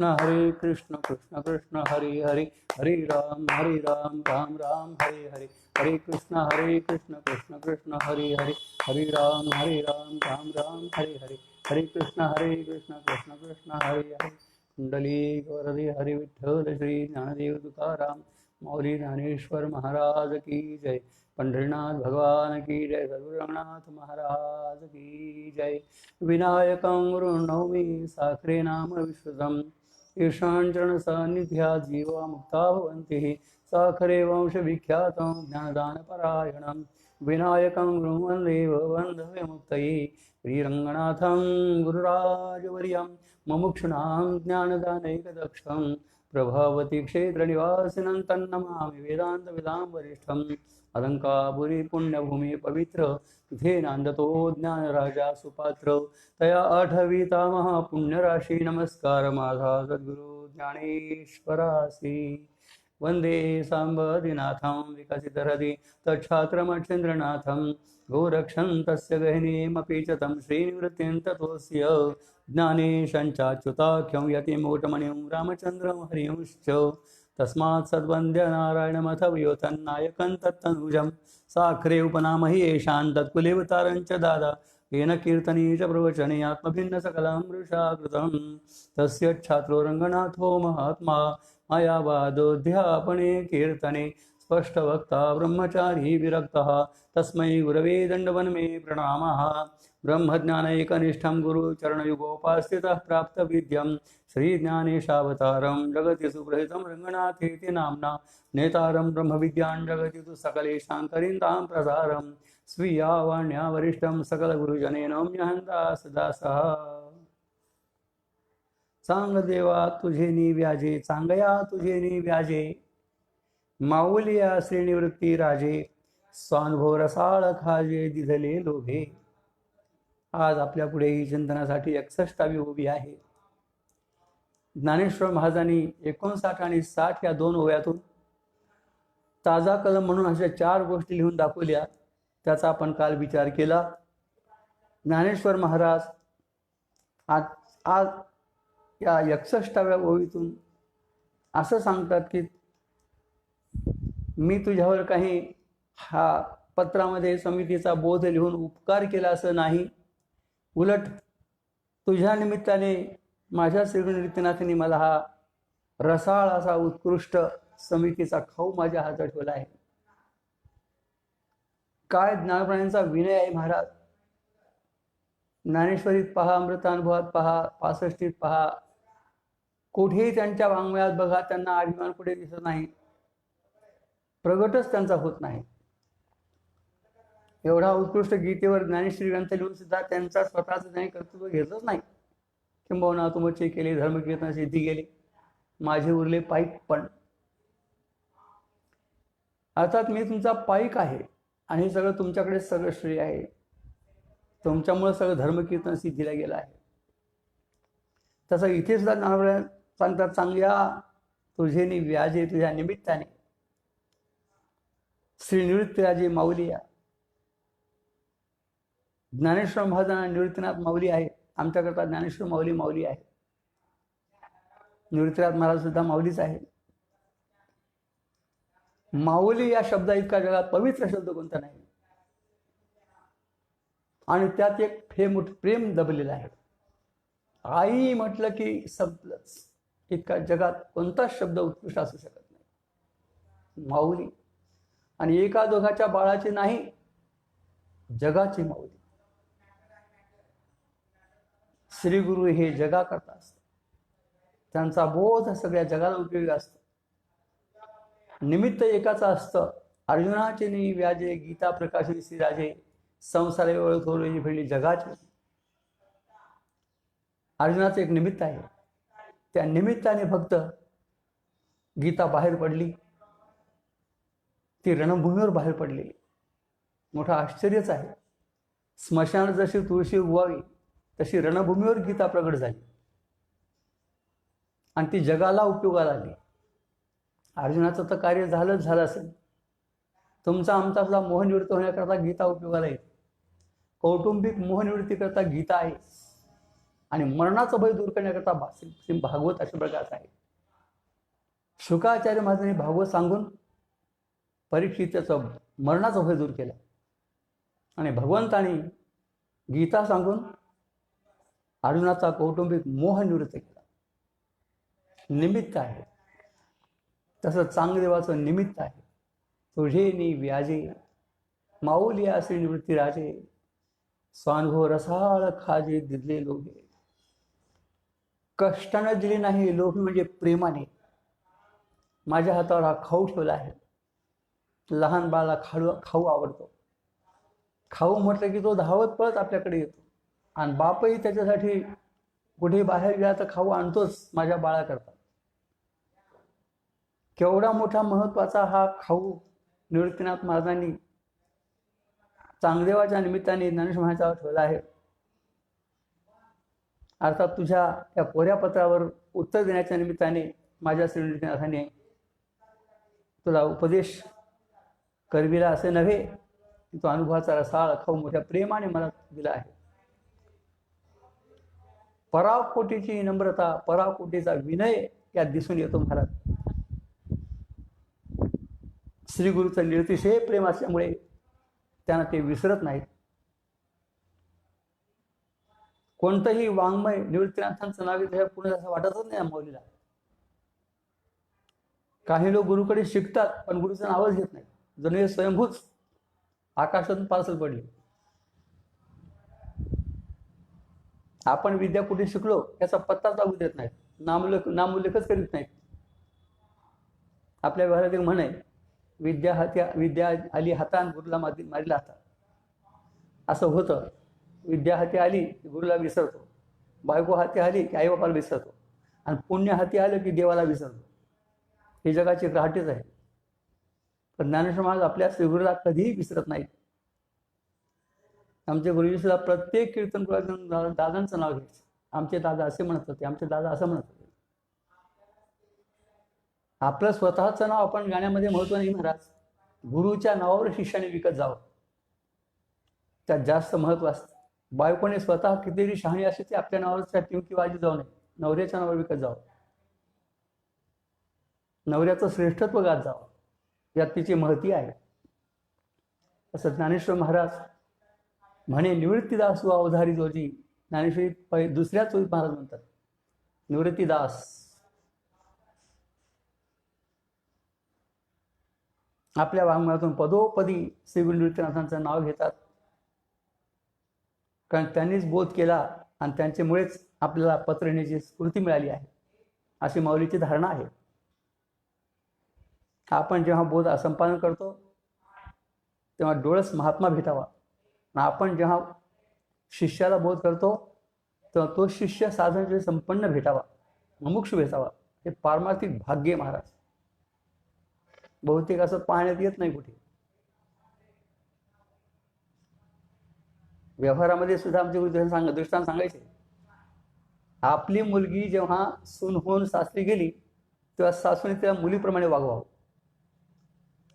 कृष्ण कृष्ण हरे हरे, हरे राम राम राम हरे हरे, हरे कृष्ण कृष्ण कृष्ण हरे हरे, हरे राम राम राम हरे हरे, हरे कृष्ण कृष्ण कृष्ण हरे हरे। कुंडली वरदे हरि विठ्ठल श्री ज्ञानदेव तुकाराम मौली ज्ञानेश्वर महाराज की जय। पंढरीनाथ भगवान की जय। रघुरंगनाथ महाराज की जय। विनायकं गुरुर्नौमि साखरे नाम विश्रुतम् ईशानचरण सान्निध्या जीवा मुक्ता भवन्ति। साखरे वंश विख्यातं ज्ञानदानपरायणं विनायकं गुरुवन्दे वन्दव्यमुक्तये। श्रीरङ्गनाथं गुरुराजवर्यं मुमुक्षूणां ज्ञानदानैकदक्षं प्रभावती क्षेत्रनिवासिनं तन्नमामि वेदान्तविदां वरिष्ठम्। अलंकापुरी पुण्यभूमी पवित्र तिथे नांदतो ज्ञानराजा सुपात्र तया आठविता महापुण्यराशी नमस्कार माझा सद्गुरु ज्ञानेश्वरासी। वंदे सांबदिनाथं विकसितहृदि तच्छात्रमच्छिन्द्रनाथं गोरक्षं तस्य गहिनीमपि च तं श्रीनिवृत्तिं ततोऽस्य ज्ञानेशञ्चाच्युताख्यं यतिमूटमणिं रामचन्द्रं हरिंश्च तस्मात् सद्वन्द्य नारायणमथ व्योतन्नायकं तत्तनुजं साखरे उपनामहि येषां तत्कुलेवतारं च दादा येन कीर्तने च प्रवचने आत्मभिन्न सकलं मृषाकृतं तस्य छात्रो रङ्गनाथो महात्मा मायावादोऽध्यापने कीर्तने स्पष्टवक्ता ब्रह्मचारी विरक्तः तस्मै गुरवे दण्डवन्मे प्रणामः। ब्रह्मज्ञानैकनिष्ठं गुरुचरणयुगोपास्थितः प्राप्तविद्यं श्रीज्ञानेशावतारं जगति सुप्रहितं रङ्गनाथेति नाम्ना नेतारं ब्रह्मविद्यां जगति तु सकलेषां करिन्दां प्रसारं स्वीया वाण्या वरिष्ठं सकलगुरुजनेन दासदासः। सांग देवा तुझे नि व्याजे चांगया तुझे नि व्याजे माऊलिया श्रीनिवृत्ती राजे स्वानुभव रसाळ खाजे दिधले लोभे। आज आपल्या पुढे ही चिंतनासाठी 61वी उभी आहे। ज्ञानेश्वर महाराजांनी 59 आणि 60 या दोन ओव्यातून ताजा कलम म्हणून अशा 4 गोष्टी लिहून दाखवल्या, त्याचा आपण काल विचार केला। ज्ञानेश्वर महाराज आज या 61व्या ओवीतून असं सांगतात की मी तुझ्यावर काही हा पत्रामध्ये समितीचा बोध लिहून उपकार केला असं नाही, उलट तुझ्या निमित्ताने माझ्या श्रीगुरुनाथांनी मला हा रसाळ असा उत्कृष्ट समितीचा खाऊ माझ्या हातात ठेवला आहे। काय ज्ञानप्राण्यांचा विनय आहे महाराज। ज्ञानेश्वरीत पहा, अमृतानुभवात पहा, 65 पहा, कुठेही त्यांच्या वाङ्मयात बघा त्यांना अभिमान कुठे दिसत नाही, प्रगटच त्यांचा होत नाही। एवढा उत्कृष्ट गीतेवर ज्ञानेश्वरी ग्रंथ लिहून सुद्धा त्यांचा स्वतःचं त्यांनी कर्तृत्व घेतलंच नाही। किंबहुना तुमचे केले धर्मकीर्तन सिद्धी गेले, माझे उरले पाईक पण। अर्थात मी तुमचा पाईक आहे आणि हे सगळं तुमच्याकडे सगळं श्रेय आहे, तुमच्यामुळे सगळं धर्मकीर्तन सिद्धीला गेलं आहे। तसं इथे सुद्धा ज्ञानप्राण सांगतात चांगल्या तुझे नि व्याजे तुझ्या निमित्ताने श्रीनिवृत्तीराजे माऊलिया। ज्ञानेश्वर महाराजांना निवृत्तीनाथ माऊली आहे, आमच्याकरता ज्ञानेश्वर माऊली माऊली आहे। निवृत्तीनाथ महाराज सुद्धा माऊलीच आहे। माऊली या शब्दा इतका जगात पवित्र शब्द कोणता नाही आणि त्यात एक प्रेम दबलेलं आहे। आई म्हटलं की संपलंच, इतका जगात कोणताच शब्द उत्कृष्ट असू शकत नाही। माऊली आणि एका दोघाच्या बाळाची नाही, जगाची माऊली। श्री गुरु हे जगा करता असतात, त्यांचा बोध सगळ्या जगाला उपयोगी असतो। निमित्त एकाच असतं, अर्जुनाचे नि व्याजे गीता प्रकाशित श्रीराजे संसारे ओळख थोरली फिरली जगाची। अर्जुनाचं एक निमित्त आहे, त्या निमित्ताने फक्त गीता बाहेर पडली, ती रणभूमीवर बाहेर पडली। मोठं आश्चर्यच आहे। स्मशान जशी तुळशी उगवावी तशी रणभूमीवर गीता प्रगट झाली आणि ती जगाला उपयोगाला आली। अर्जुनाचं तर कार्य झालंच झालं असेल, तुमचा आमचा मोहनिवृत्त होण्याकरता गीता उपयोगाला येते। कौटुंबिक मोहनिवृत्ती करता गीता आहे आणि मरणाचं भय दूर करण्याकरता भागवत अशा प्रकारचं आहे. शुकाचार्य महाराजांनी भागवत सांगून परीक्षिताचं मरणाचं भय दूर केलं आणि भगवंतांनी गीता सांगून अर्जुनाचा कौटुंबिक मोह निवृत्त केला. निमित्त आहे. तसं चांगदेवाचं निमित्त आहे. तुझे नि व्याजे माऊली असे निवृत्ती राजे, स्वानुभव रसाळ खाजे दिले लोभे. कष्टाने दिले नाही, लोभ म्हणजे प्रेमाने. माझ्या हातावर हा खाऊ ठेवला आहे. लहान बाळाला खाऊ आवडतो. खाऊ म्हटलं की तो धावत पळत आपल्याकडे येतो आणि बापही त्याच्यासाठी कुठे बाहेर गेला तर खाऊ आणतोच माझ्या बाळाकरता. केवढा मोठा महत्वाचा हा खाऊ निवृत्तीनाथ महाराजांनी चांगदेवाच्या निमित्ताने ज्ञानेश्वर महाराजांवर ठेवला आहे. अर्थात तुझ्या या कोऱ्या पत्रावर उत्तर देण्याच्या निमित्ताने माझ्या श्री निवृत्तीनाथाने तुला उपदेश करविला असे नव्हे, तो अनुभवाचा रसाळ खाऊ मोठ्या प्रेमाने मला दिला आहे. पराकोटीची नम्रता, पराकोटीचा विनय यात दिसून येतो महाराज. श्री गुरुचं निरतिशय प्रेम असल्यामुळे त्यांना ते विसरत नाहीत. कोणतंही वाङ्मय निवृत्तीनाथांचं नाव घेतलं पुढे असं वाटतच नाही मौलीला. काही लोक गुरुकडे शिकतात पण गुरुचं नावच घेत नाही. जणू हे स्वयंभूच आकाशातून पार्सल पडले. आपण विद्या कुठे शिकलो याचा पत्ता लागू देत नाहीत, नामोल्लेखच करीत नाहीत. आपल्या व्यवहारात एक म्हण आहे, विद्या आली हातान गुरुला मारिला हाता. असं होतं. विद्या हाती आली की गुरुला विसरतो, बायको हाती आली की आईबापाला विसरतो, आणि पुण्य हाती आलं की देवाला विसरतो. हे जगाची राहटीच आहे. पण ज्ञानेश्वर महाराज आपल्या श्रीगुरूला कधीही विसरत नाहीत. आमच्या गुरुजी सुद्धा प्रत्येक कीर्तन दादांचं नाव घ्यायचं. आमचे दादा असे म्हणत होते, आमचे दादा असं म्हणत होते. आपलं स्वतःचं नाव आपण गाण्यामध्ये महत्व नाही महाराज. गुरुच्या नावावर शिष्याने विकत जावं, त्यात जास्त महत्व असतं. बायकोने स्वतः कितीतरी शहाणी असते ती आपल्या नावावरच्या टिमकी बाजी जाऊ नये, नवऱ्याच्या नावावर विकत जावं, नवऱ्याचं श्रेष्ठत्व गात जावं, यात तिची महती आहे. असं ज्ञानेश्वर महाराज म्हणे, निवृत्तीदास अवधारी जोजी. ज्ञानेश्वरी दुसऱ्या चोळीत महाराज म्हणतात निवृत्तीदास. आपल्या वाङ्मयातून पदोपदी श्री गुरु निवृत्तीनाथांचं नाव घेतात, कारण त्यांनीच बोध केला आणि त्यांच्यामुळेच आपल्याला पत्र लिहिण्याची स्फूर्ती मिळाली आहे, अशी माऊलीची धारणा आहे. आपण जेव्हा बोध संपादन करतो तेव्हा डोळस महात्मा भेटावा, आणि आपण जेव्हा शिष्याला बोध करतो तेव्हा तो शिष्य साधन संपन्न भेटावा, मुमुक्षु भेटावा. हे पारमार्थिक भाग्य महाराज. बहुतेक असं पाहण्यात येत नाही कुठे. व्यवहारामध्ये सुद्धा आमचे गुरुजी दृष्टांत सांगायचे, आपली मुलगी जेव्हा सून होऊन सासरी गेली तेव्हा सासूने तिला मुलीप्रमाणे वागवावं,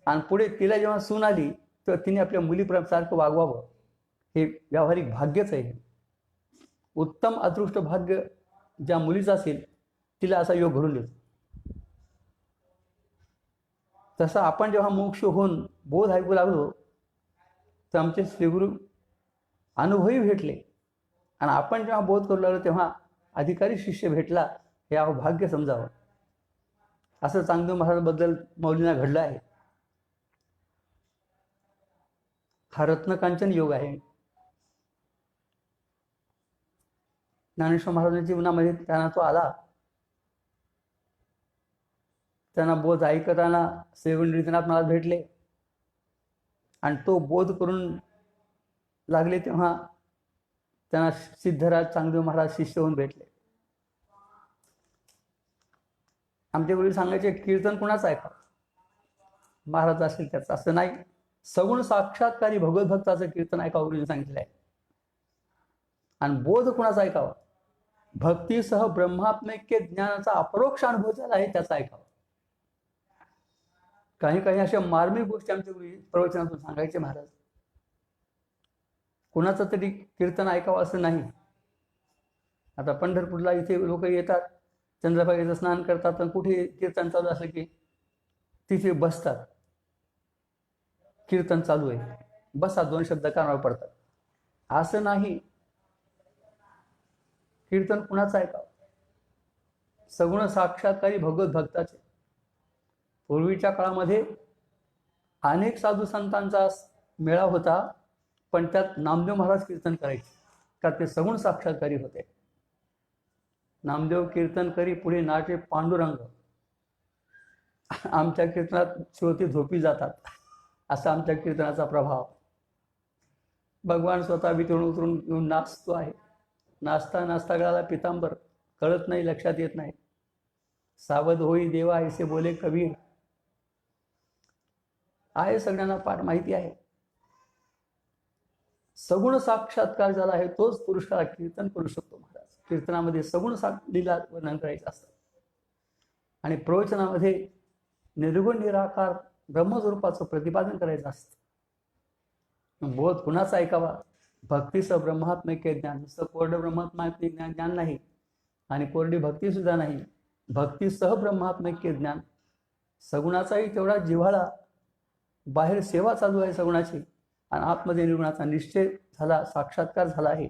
आणि पुढे तिला जेव्हा सून आली तेव्हा तिने आपल्या मुलीसारखं वागवावं. हे व्यावहारिक भाग्यच आहे. उत्तम अदृष्ट भाग्य ज्या मुलीचं असेल तिला असा योग घडून देतो. तसं आपण जेव्हा मोक्ष होऊन बोध ऐकू लागलो तर आमचे श्रीगुरु अनुभवी भेटले, आणि आपण जेव्हा बोध करू लागलो तेव्हा अधिकारी शिष्य भेटला, हे भाग्य समजावं. असं चांगदेव महाराजांबद्दल मौलींना घडलं आहे. हा रत्नकांचन योग आहे. ज्ञानेश्वर महाराजांच्या जीवनामध्ये त्यांना तो आला. त्यांना बोध ऐकताना श्री गुरु निवृत्तीनाथ महाराज भेटले, आणि तो बोध करून लागले तेव्हा त्यांना सिद्धराज चांगदेव महाराज शिष्य होऊन भेटले. आमचे गुरु सांगायचे, कीर्तन कुणाचं ऐका, महाराज असेल त्याचं, असं नाही. सगुण साक्षात्कारी भगवद्भक्ताचं कीर्तन ऐकावं गुरुजींनी सांगितलं आहे. आणि बोध कुणाचा ऐकावा, भक्तीसह ब्रह्मात्मैक्य ज्ञानाचा अपरोक्ष अनुभव झाला आहे त्याचा ऐकावा. काही काही अशा मार्मिक गोष्टी आमच्या प्रवचनातून सांगायचे महाराज. कुणाचं तरी कीर्तन ऐकावं असं नाही. आता पंढरपूरला इथे लोक येतात, चंद्रभागेचं स्नान करतात आणि कुठे कीर्तन चालू असलं की तिथे बसतात. कीर्तन चालू आहे, बसा, 2 शब्द कानावर पडतात. असं नाही. कीर्तन कुणाचं ऐकावं? सगुण साक्षात्कारी भगवत भक्ताचे. पूर्वीच्या काळामध्ये अनेक साधू संतांचा मेळा होता, पण त्यात नामदेव महाराज कीर्तन करायचे, का ते सगुण साक्षात्कारी होते. नामदेव कीर्तन करी पुढे नाचे पांडुरंग. आमच्या कीर्तनात श्रोते झोपी जातात, असा आमच्या कीर्तनाचा प्रभाव. भगवान स्वतः वितरून उतरून येऊन नाचतो आहे. नाचता नाचता गळाला पितांबर, कळत नाही, लक्षात येत नाही. सावध होई देवा ऐसे बोले कबीर. आहे, सगळ्यांना पाठ माहिती आहे. सगुण साक्षात्कार झाला आहे तोच पुरुषाला कीर्तन करू शकतो. महाराज कीर्तनामध्ये सगुण लीला वर्णन करायचं असतं आणि प्रवचनामध्ये निर्गुण निराकार ब्रह्मस्वरूपाचं प्रतिपादन करायचं असतं. बोध कुणाचा ऐकावा? भक्तीसह ब्रह्मात्मैक्य ज्ञान. नुसतं कोरडं ब्रह्मात्मैक्य ज्ञान नाही आणि कोरडी भक्ती सुद्धा नाही. भक्तीसह ब्रह्मात्मैक्य ज्ञान. सगुणाचाही तेवढा जिव्हाळा. बाहेर सेवा चालू आहे सगुणाची आणि आतमध्ये निर्गुणाचा निश्चय झाला, साक्षात्कार झाला आहे.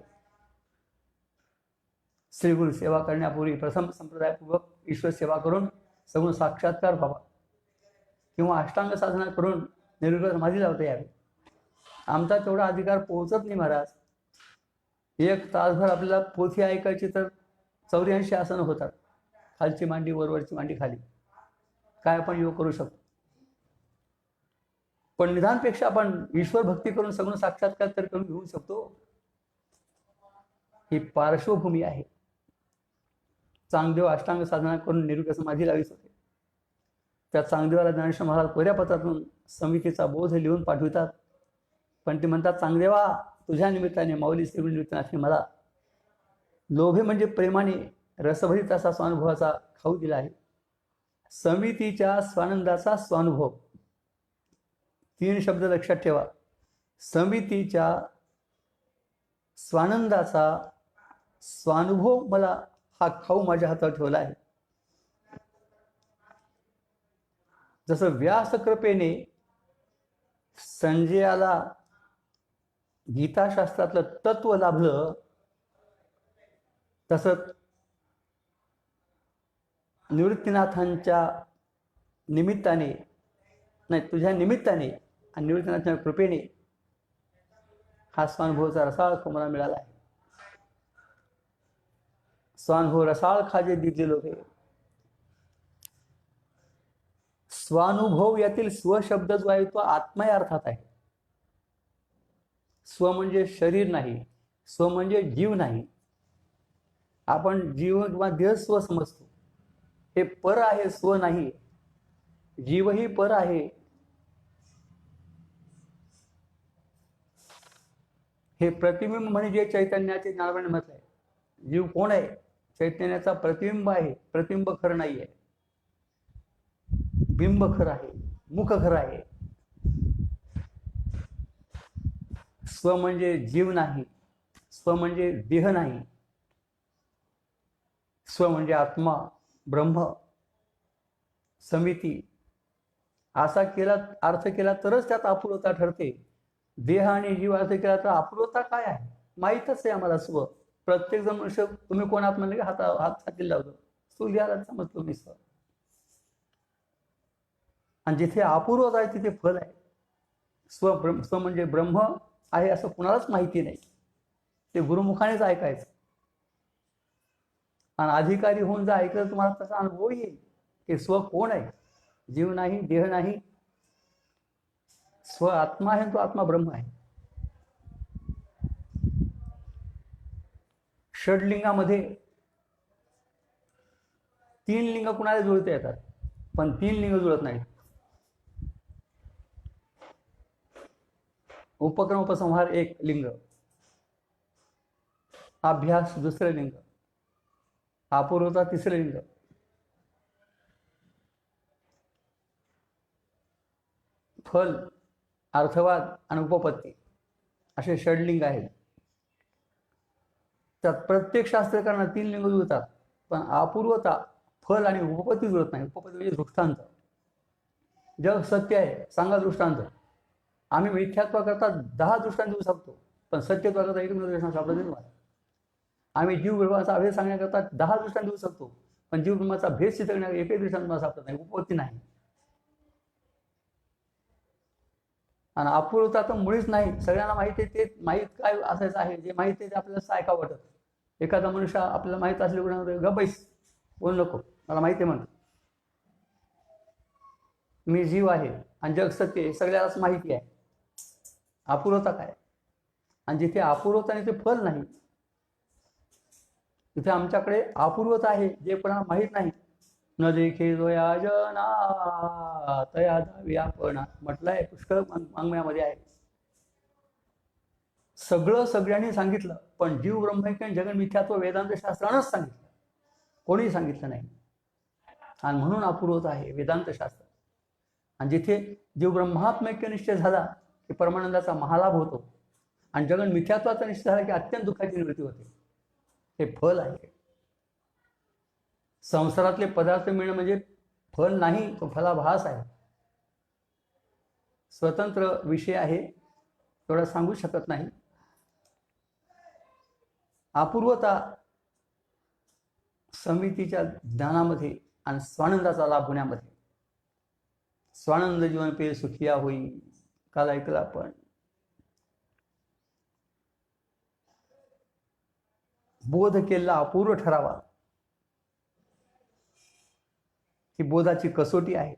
श्रीगुरु सेवा करण्यापूर्वी प्रथम संप्रदायपूर्वक ईश्वर सेवा करून सगुण साक्षात्कार व्हावा किंवा अष्टांग साधना करून निर्गुण समाधी लावता यावी. आमचा तेवढा अधिकार पोहोचत नाही महाराज. 1 तासभर आपल्याला पोथी ऐकायची तर 84 आसनं होतात. खालची मांडी वरवरची मांडी खाली, काय आपण योग करू शकतो. पण निदानपेक्षा आपण ईश्वर भक्ती करून सगुण साक्षात्कार तर करून घेऊ शकतो. ही पार्श्वभूमी आहे. चांगदेव अष्टांग साधना करून निर्गुण समाधी लावित होते. त्या चांगदेवाला ज्ञानेश्वर महाराज कोऱ्या पत्रातून समितीचा बोध लिहून पाठवितात. पण ते म्हणतात, चांगदेवा तुझ्या निमित्ताने, माऊली श्रीगुरु निमित्ताने मला लोभे म्हणजे प्रेमाने रसभरीत असा स्वानुभवाचा खाऊ दिला आहे. समितीच्या स्वानंदाचा स्वानुभव. 3 शब्द लक्षात ठेवा. समितीच्या स्वानंदाचा स्वानुभव मला हा खाऊ माझ्या हातात ठेवला आहे. जसं व्यासकृपेने संजयाला गीताशास्त्रातलं तत्व लाभलं, तसंच निवृत्तीनाथांच्या निमित्ताने, नाही तुझ्या निमित्ताने आणि निवृत्तीनाथांच्या कृपेने हा स्वानुभवचा रसाळ मला मिळाला आहे. स्वानुभव रसाळ खाजे दिले लोके. स्वानुभव यातील स्व शब्द जो आहे तो आत्मा या अर्थात आहे. स्व म्हणजे शरीर नाही, स्व म्हणजे जीव नाही. आपण जीव किंवा देह स्व समजतो. हे पर आहे, स्व नाही. जीवही पर आहे. हे प्रतिबिंब म्हणजे चैतन्याचे ज्ञानवाने म्हटलंय. जीव कोण आहे? चैतन्याचा प्रतिबिंब आहे. प्रतिबिंब खरं नाही आहे. बिंब खरं आहे, मुख खरं आहे. स्व म्हणजे जीव नाही, स्व म्हणजे देह नाही. स्व म्हणजे आत्मा, ब्रह्म, समिती. असा केला अर्थ केला तरच त्यात अपूर्वता ठरते. देह आणि जीव अर्थ केला तर अपूर्वता काय आहे माहीतच आहे आम्हाला. स्व प्रत्येक जण मनुष्य, तुम्ही कोणात म्हणले हात हाती लावतो, सूर्याला समजतो मी स्व. आणि जिथे अपूर्वता आहे तिथे फल आहे. स्व म्हणजे ब्रह्म आहे असं कुणालाच माहिती नाही. ते गुरुमुखानेच ऐकायचं आणि अधिकारी होऊन जर ऐकलं तुम्हाला त्याचा अनुभव येईल की स्व कोण आहे. जीव नाही, देह नाही. स्व आत्मा आहे, तो आत्मा ब्रह्म आहे. षडलिंगामध्ये 3 लिंग कुणाला जुळता येतात, पण 3 लिंग जुळत नाहीत. उपक्रम उपसंहार 1 लिंग, अभ्यास 2 लिंग, अपूर्वता 3 लिंग, फल, अर्थवाद आणि उपपत्ती असे षडलिंग आहेत. त्यात प्रत्येक शास्त्रकारांना 3 लिंग जुळतात, पण अपूर्वता फल आणि उपपत्ती जुळत नाही. उपपत्ती म्हणजे दृष्टांत. जग सत्य आहे, सांगा दृष्टांत. आम्ही मिथ्यात्वाकरता 10 दृष्टांत देऊ शकतो, पण सत्यत्वाकरता एकमेव दृष्टांत सापडत नाही तुम्हाला. आम्ही जीव ब्रह्माचा अभेद सांगण्याकरता 10 दृष्टांत देऊ शकतो, पण जीव ब्रह्माचा भेद सिद्ध करण्याकरता एकही दृष्टांत तुम्हाला सापडत नाही, उपपत्ती नाही. आणि अपूर्वता तर मुळीच नाही. सगळ्यांना माहिती आहे, ते माहीत काय असायचं आहे, जे माहिती आहे ते आपल्याला ऐकावं वाटत. एखादा मनुष्य आपल्याला माहित असले कुठे गबैस बोल नको, मला माहिती आहे म्हणतो. मी जीव आहे आणि जग सत्य आहे, सगळ्यालाच माहिती आहे. अपूर्वता काय? आणि जिथे अपूर्वता आणि ते फल नाही, तिथे आमच्याकडे अपूर्वता आहे, जे कोणाला माहीत नाही. न देखे जोया जना तया दावी आपण म्हटलंय, पुष्कळ वाङ्मयामध्ये आहे. सगळं सगळ्यांनी सांगितलं, पण जीव ब्रह्मैक्य जगन मिथ्यात्व वेदांत शास्त्रानंच सांगितलं, कोणीही सांगितलं नाही. आणि म्हणून अपूर्वता आहे वेदांत शास्त्र. आणि जिथे जीव ब्रह्मात्मैक्य निश्चय झाला की परमानंदाचा महालाभ होतो, आणि जगन मिथ्यात्वाचा निश्चय झाला की अत्यंत दुःखाची निवृत्ती होते. हे फल आहे. संसारातले पदार्थ मिळणं म्हणजे फल नाही, तो फलाभास आहे. स्वतंत्र विषय आहे, एवढा सांगू शकत नाही. अपूर्वता समितीच्या ज्ञानामध्ये आणि स्वानंदाचा लाभ होण्यामध्ये. स्वानंद जीवन पे सुखिया होई, काल ऐकलं आपण. बोध केला अपूर्व ठरावा, ही बोधाची कसोटी आहे.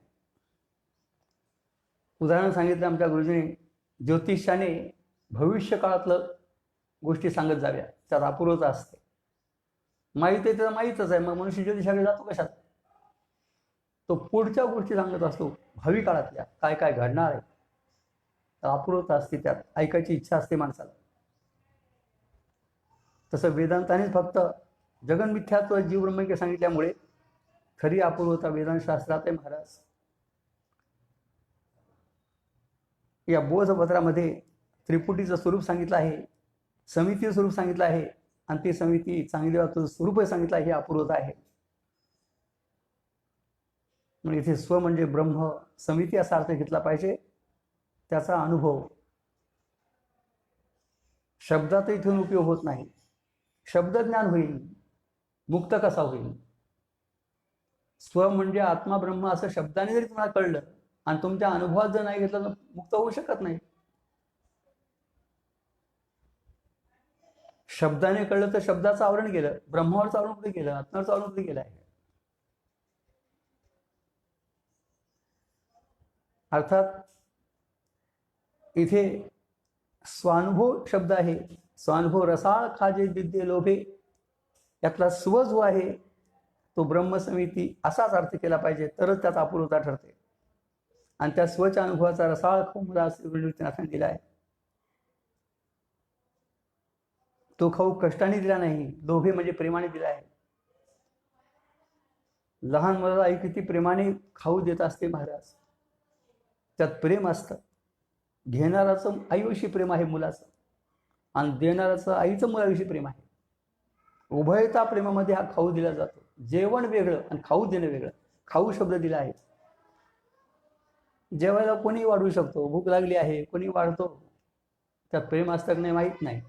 उदाहरण सांगितलं आमच्या गुरुजीने, ज्योतिषाने भविष्य काळातलं गोष्टी सांगत जाव्या, त्यात अपूर्वता असते. माहिती आहे त्याला माहीतच आहे, मग मनुष्य ज्योतिषाकडे जातो कशात? तो पुढच्या गोष्टी सांगत असतो, भावी काळातल्या काय काय घडणार आहे. तर अपूर्वता असते, त्यात ऐकायची इच्छा असते माणसाला. तसं वेदांतानेच फक्त जगन मिथ्यात्व जीव ब्रह्मैक्य सांगितल्यामुळे खरी अपूर्वता वेदांत शास्त्रात आहे महाराज. या बोधपत्रामध्ये त्रिपुटीचं स्वरूप सांगितलं आहे, समितीचं स्वरूप सांगितलं आहे, आणि ती समिती चांगली स्वरूप सांगितलं आहे. ही अपूर्वता आहे. म्हणजे इथे स्व म्हणजे ब्रह्म, समिती असा अर्थ घेतला पाहिजे. त्याचा अनुभव शब्दात इथून उपयोग होत नाही. शब्दज्ञान होईल, मुक्त कसा होईल? स्व म्हणजे आत्मा ब्रह्म असं शब्दाने जरी तुम्हाला कळलं आणि तुमच्या अनुभवात जर नाही घेतलं तर मुक्त होऊ शकत नाही. शब्दाने कळलं तर शब्दाचं आवरण केलं, ब्रह्मावरचं आवरण कुठे केलं? आत्म्यावरचं आवरण कुठे केलं आहे? अर्थात इथे स्वानुभव शब्द आहे. स्वानुभव रसाळ खाजे दिद्ये लोभे, यातला स्व जो आहे तो ब्रह्मसमिती असाच अर्थ केला पाहिजे, तरच त्याचा अपूर्वता ठरते. आणि त्या स्वच्या अनुभवाचा रसाळ खाऊ मला असं दिला आहे. तो खाऊ कष्टाने दिला नाही, लोभे म्हणजे प्रेमाने दिला आहे. लहान मुलाला आई किती प्रेमाने खाऊ देत असते महाराज, त्यात प्रेम असतं. घेणाराचं आईविषयी प्रेम आहे मुलाचं, आणि देणाराचं आईचं मुलाविषयी प्रेम आहे. उभयता प्रेमामध्ये हा खाऊ दिला जातो. जेवण वेगळं आणि खाऊ देणं वेगळं. खाऊ शब्द दिला आहे. जेवायला कोणी वाढवू शकतो, भूक लागली आहे कोणी वाढतो, त्यात प्रेम असतं की नाही माहीत नाही.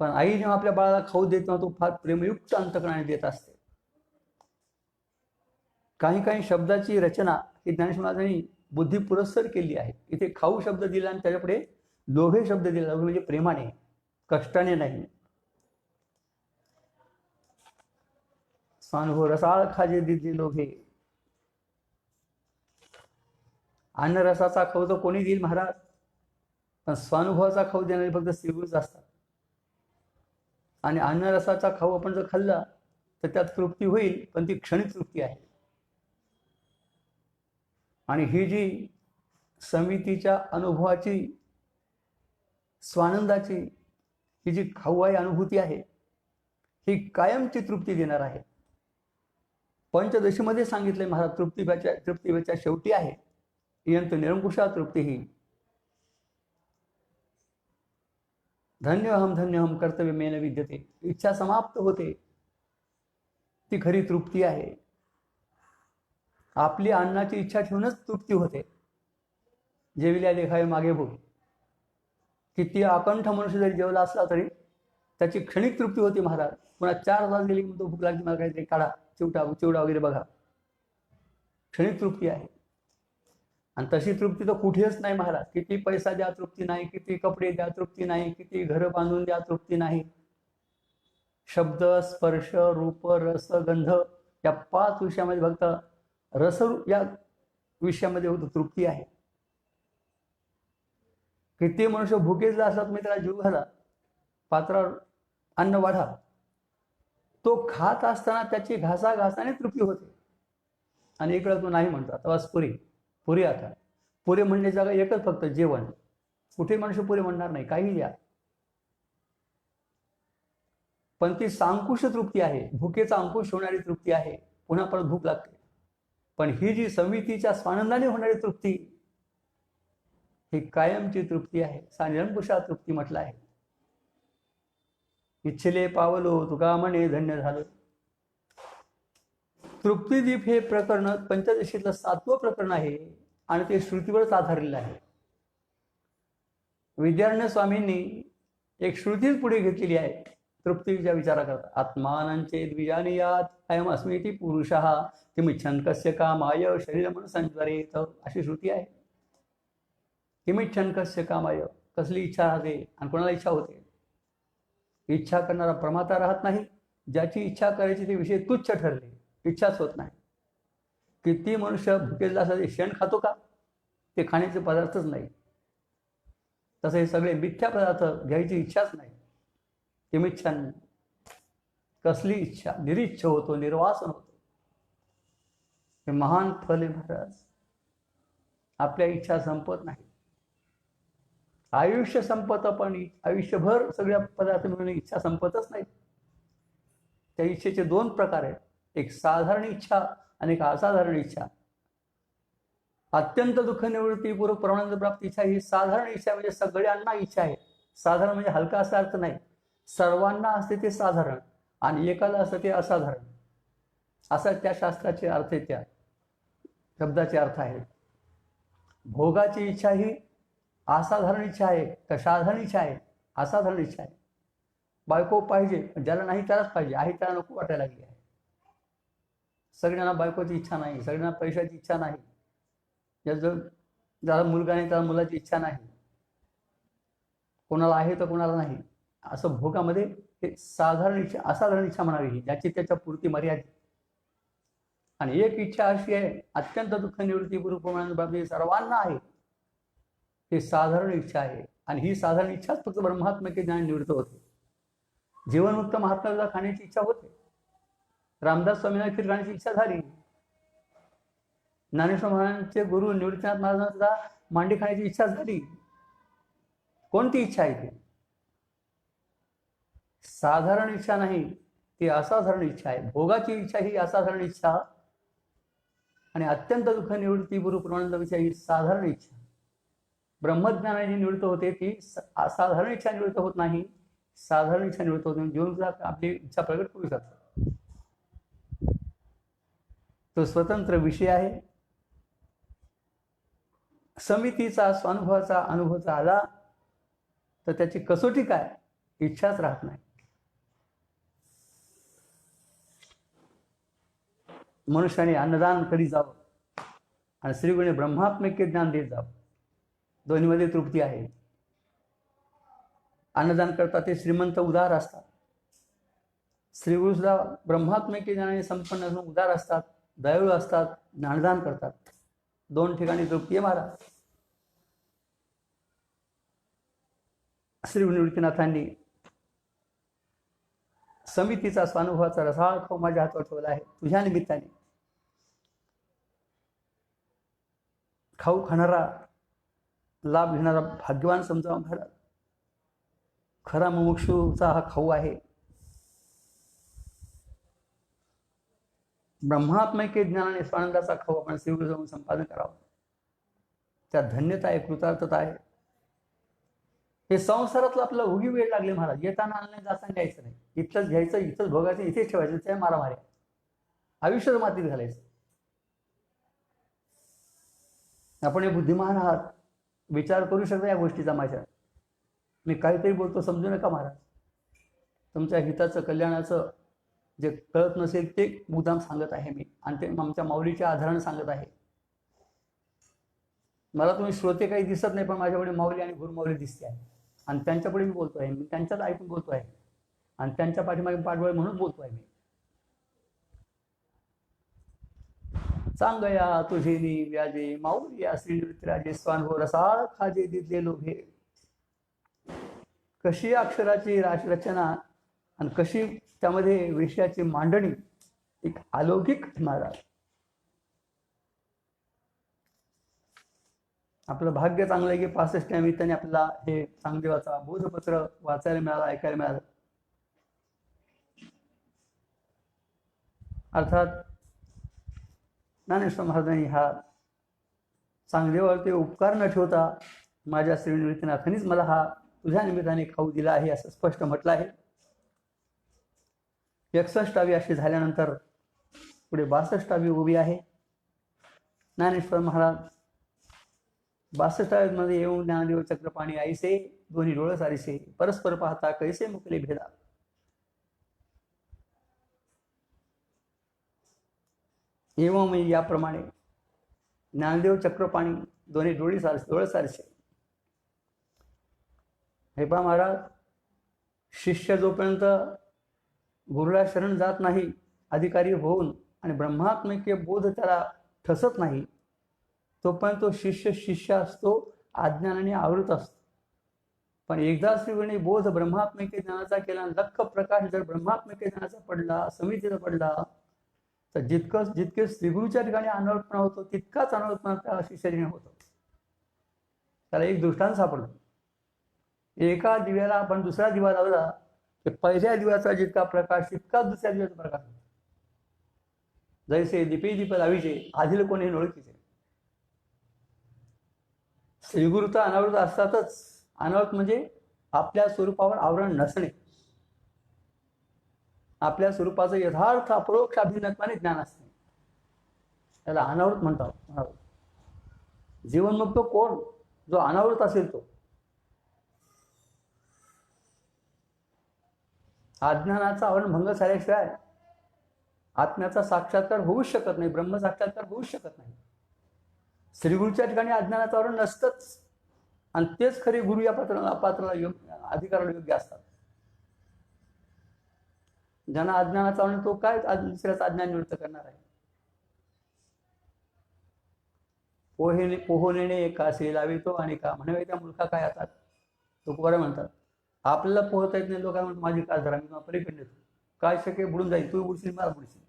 पण आई जेव्हा आपल्या बाळाला खाऊ देत तेव्हा तो फार प्रेमयुक्त अंतकरणाने देत असते. काही काही शब्दाची रचना ही ज्ञानेश्वर महाराजांनी बुद्धी पुरस्सर केली आहे. इथे खाऊ शब्द दिला आणि त्याच्यापुढे लोभे शब्द दिला. लोभे म्हणजे प्रेमाने, कष्टाने नाही. स्वानुभव रसाळ खाजे दिद्ये लोभे, अन्न रसाचा खाऊ तर कोणी देईल महाराज, पण स्वानुभवाचा खाऊ देणारे फक्त श्रीगुरूच असतात. आणि अन्न रसाचा खाऊ आपण जर खाल्ला तर त्यात तृप्ती होईल, पण ती क्षणिक तृप्ती आहे. आणि ही जी समितीच्या अनुभवाची, स्वानंदाची ही जी खाऊ आहे, अनुभूती आहे, ही कायमची तृप्ती देणार आहे. पंचदशीमध्ये सांगितले महाराज, तृप्तीच्या शेवटी आहे यंत निरंकुशा तृप्ती ही. धन्यहम कर्तव्य मेन विद्यते. इच्छा समाप्त होते, ती खरी तृप्ती आहे. आपली अन्नाची इच्छा ठेवूनच तृप्ती होते. जेविल्या देखावे मागे भूक. किती अकंठ मनुष्य जरी जेवला असला तरी त्याची क्षणिक तृप्ती होती महाराज. पुन्हा 4 तास गेली तो भूक लागली, मला काहीतरी काढा, चिवडा वगैरे बघा. क्षणिक तृप्ती आहे. आणि तशी तृप्ती तर कुठेच नाही महाराज. किती पैसा द्या तृप्ती नाही, किती कपडे द्या तृप्ती नाही, किती घर बांधून द्या तृप्ती नाही. शब्द, स्पर्श, रूप, रस, गंध या 5 विषयामध्ये फक्त रस या विषयामध्ये होत तृप्ती आहे. किती मनुष्य भुकेजला असतात, मी त्याला जीव घाला, पात्रावर अन्न वाढा, तो खात असताना त्याची घासाने तृप्ती होते. आणि इकडं तो नाही म्हणतो, आता बस पुरी आता. पुरी म्हणण्याची जागा एकच फक्त जेवण. कुठे मनुष्य पुरी म्हणणार नाही, काही द्या. पण ती सांकुश तृप्ती आहे, भुकेचा अंकुश होणारी तृप्ती आहे. पुन्हा परत भूक लागते. पण ही जी संवितीच्या स्वानंदाने होणारी तृप्ती, ही कायमची तृप्ती आहे. निरंकुशा तृप्ती म्हटलं आहे. इच्छिले पावलो तुका म्हणे धन्य झालो. तृप्तीदीप हे प्रकरण पंचदशीतलं 7वं प्रकरण आहे आणि ते श्रुतीवरच आधारलेलं आहे. विद्यारण्य स्वामींनी एक श्रुतीच पुढे घेतलेली आहे तृप्तीच्या विचाराकरता. आत्मानांचे द्विजानियात अयम अस्मिती पुरुषः किमिच्छन् कस्य कामाय शरीर मन संचरेत, अशी श्रुती आहे. किमिच्छन् कस्य कामाय, कसली इच्छा राहते आणि कोणाला इच्छा होते. इच्छा करणारा प्रमाता राहत नाही. ज्याची इच्छा करायची ते विषय तुच्छ ठरले, इच्छाच होत नाही. किती मनुष्य भुकेला असं शेण खातो का, ते खाण्याचे पदार्थच नाही. तसं हे सगळे मिथ्या पदार्थ घ्यायची इच्छाच नाही. किमिच्छन्, कसली इच्छा, निरीच्छ होतो, निर्वासन होतो. हे महान फल आहे महाराज. आपल्या इच्छा संपत नाही. आयुष्य संपत, पण आयुष्यभर सगळ्या पदार्थ मिळून इच्छा संपतच नाही. त्या इच्छेचे 2 प्रकार आहेत, एक साधारण इच्छा आणि एक असाधारण इच्छा. अत्यंत दुःख निवृत्तीपूर्वक परमानंद प्राप्ती इच्छा ही साधारण इच्छा, म्हणजे सगळ्यांना इच्छा आहे. साधारण म्हणजे हलका असा अर्थ नाही. सर्वांना असते ते साधारण आणि एकाला असते ते असाधारण, असा त्या शास्त्राचे अर्थ आहे, त्या शब्दाचे अर्थ आहेत. भोगाची इच्छा ही असाधारण इच्छा आहे का साधारण इच्छा आहे? असाधारण इच्छा आहे. बायको पाहिजे, ज्याला नाही त्यालाच पाहिजे, आहे त्याला नको वाटायला लागली आहे. सगळ्यांना बायकोची इच्छा नाही, सगळ्यांना पैशाची इच्छा नाही, ज्याला मुलगा नाही त्याला मुलाची इच्छा नाही, कोणाला आहे तर कोणाला नाही. असं भोगामध्ये हे साधारण इच्छा, असाधारण इच्छा म्हणावी ही, ज्याची त्याच्या पूर्ती मर्यादित. आणि एक इच्छा अशी आहे, अत्यंत दुःख निवृत्तीपूर्वक सर्वांना आहे, ही साधारण इच्छा आहे. आणि ही साधारण इच्छाच फक्त ब्रह्मात्मके ज्ञान निवृत्त होते. जीवनमुक्त महात्म्याला खाण्याची इच्छा होते. रामदास स्वामींना खीर खाण्याची इच्छा झाली. ज्ञानेश्वर महाराजांचे गुरु निवृत्तीनाथ महाराजांना सुद्धा मांडी खाण्याची इच्छा झाली. कोणती इच्छा आहे ती? साधारण इच्छा नाही, ती असाधारण इच्छा आहे. भोगाची इच्छा ही असाधारण इच्छा आणि अत्यंत दुःख निवृत्ती गुरुपूर्वानंद विषय ही साधारण इच्छा. ब्रह्मज्ञानाची निवृत्त होते ती असाधारण इच्छा निवृत्त होत नाही, साधारण इच्छा निवृत्त होते. जीवन आपली इच्छा प्रगट करू शकतो. तो स्वतंत्र विषय आहे. समितीचा स्वानुभवाचा अनुभव आला तर त्याची कसोटी काय? इच्छाच राहत नाही. मनुष्याने अन्नदान करी जावं आणि श्रीगुणे ब्रह्मात्मिक ज्ञान देत जावं. दोन्हीमध्ये तृप्ती आहे. अन्नदान करतात ते श्रीमंत उदार असतात. श्रीगुरु सुद्धा ब्रह्मात्मिक ज्ञानाने संपन्न असून उदार असतात, दयाळू असतात, ज्ञानदान करतात. 2 ठिकाणी तृप्ती आहे महाराज. श्री निवृत्तीनाथांनी समितीचा स्वानुभवाचा रसाळ खाऊ माझ्या हातावर ठेवला आहे. तुझ्या निमित्ताने खाऊ खाणारा, लाभ घेणारा भाग्यवान समजावा महाराज. खरा मुमुक्षूचा हा खाऊ आहे. ब्रह्मात्मके ज्ञानाने स्वानंदाचा खाऊ आपण श्रीगुरु जाऊन संपादन करावं. त्या धन्यता आहे, कृतार्थता आहे. हे संसारातलं आपल्याला उगी वेळ लागली महाराज. येताना आणलं जाताना घ्यायचं नाही, इथलंच घ्यायचं, इथंच भोगायचं, इथेच ठेवायचं, त्या मारामाऱ्या आयुष्य मातीत घालायचं. आपण हे बुद्धिमान आहात, विचार करू शकता या गोष्टीचा. माझ्या मी काहीतरी बोलतो समजू नका महाराज. तुमच्या हिताचं कल्याणाचं जे कळत नसेल ते मुद्दाम सांगत आहे मी, आणि ते आमच्या माऊलीच्या आधाराने सांगत आहे. मला तुम्ही श्रोते काही दिसत नाही, पण माझ्यापुढे माऊली आणि गुरुमाऊली दिसते आहे, आणि त्यांच्यापुढे मी बोलतो आहे. मी त्यांच्यात ऐकून बोलतो आहे, आणि त्यांच्या पाठीमागे पाठबळ म्हणून बोलतो आहे मी. सांगया तुझे व्याजे माऊली या श्री नृत्यराजे स्वानुभव रसाळ खाजे दिदले लोभे. कशी अक्षराची रचना आणि कशी त्यामध्ये विषयाची मांडणी, एक अलौकिक महाराज. आपलं भाग्य चांगलं आहे की 65 निमित्ताने आपल्याला हे चांगदेवाचा बोधपत्र वाचायला मिळालं, ऐकायला मिळालं. अर्थात ज्ञानेश्वर महाराजांनी हा चांगदेवावरती उपकार न ठेवता माझ्या श्री निवृत्तीनाथांनीच मला हा तुझ्या निमित्ताने खाऊ दिला आहे असं स्पष्ट म्हटलं आहे. 61वी अशी झाल्यानंतर पुढे 62वी उभी आहे. ज्ञानेश्वर महाराज 62 मध्ये येऊन ज्ञानदेव चक्रपाणी आईसे दोन्ही डोळं सारीसे परस्पर पाहता कैसे मुकले भेदा. एवं मी याप्रमाणे ज्ञानदेव चक्रपाणी दोन्ही डोळं सारसे. हे पहा महाराज, शिष्य जोपर्यंत गुरुला शरण जात नाही अधिकारी होऊन आणि ब्रह्मात्मिक बोध त्याला ठसत नाही, तोपर्यंत तो शिष्य असतो, अज्ञानाने आवृत असतो. पण एकदा श्रीगुरूंनी बोध ब्रह्मात्मिक ज्ञानाचा केला, लख प्रकाश जर ब्रह्मात्मिक ज्ञानाचा पडला, समितीचा पडला, तर जितके श्रीगुरूच्या ठिकाणी अनवळतपणा होतो तितकाच अनवळतपणा त्या शिष्याने होतो. त्याला एक दृष्टांत सापडतो. एका दिव्याला आपण दुसरा दिवा लावला की पहिल्या दिव्याचा जितका प्रकाश तितकाच दुसऱ्या दिव्याचा प्रकाश होतो. जैसे दीपे दीप लावीचे आधील कोणी ओळखीचे. श्रीगुरु तर अनावृत असतातच. अनावृत म्हणजे आपल्या स्वरूपावर आवरण नसणे, आपल्या स्वरूपाचं यथार्थ अपरोक्ष अभिनत्वाने ज्ञान असणे, त्याला अनावृत म्हणतात. जीवनमुक्त कोण? जो अनावृत असेल तो. अज्ञानाचा आवरण भंग झाल्याशिवाय आत्म्याचा साक्षात्कार होऊच शकत नाही, ब्रह्म साक्षात्कार होऊच शकत नाही. श्रीगुरूच्या ठिकाणी अज्ञानाचं आवरण नसतंच, आणि तेच खरे गुरु या पात्राला योग्य अधिकाराला योग्य असतात. ज्यांना अज्ञानाचं आवरण, तो काय दुसऱ्याचं अज्ञान निवृत्त करणार आहे? पोहणे कासे लावितो आणि का म्हणावे त्या मूर्खा काय आता. तुकोबारा म्हणतात, आपल्याला पोहता येत नाही, लोक काय म्हणतात माझी कास धरा, मी पलीकडे नेतो, काय शक्य बुडून जाईल, तू बुडशील मला बुडशील.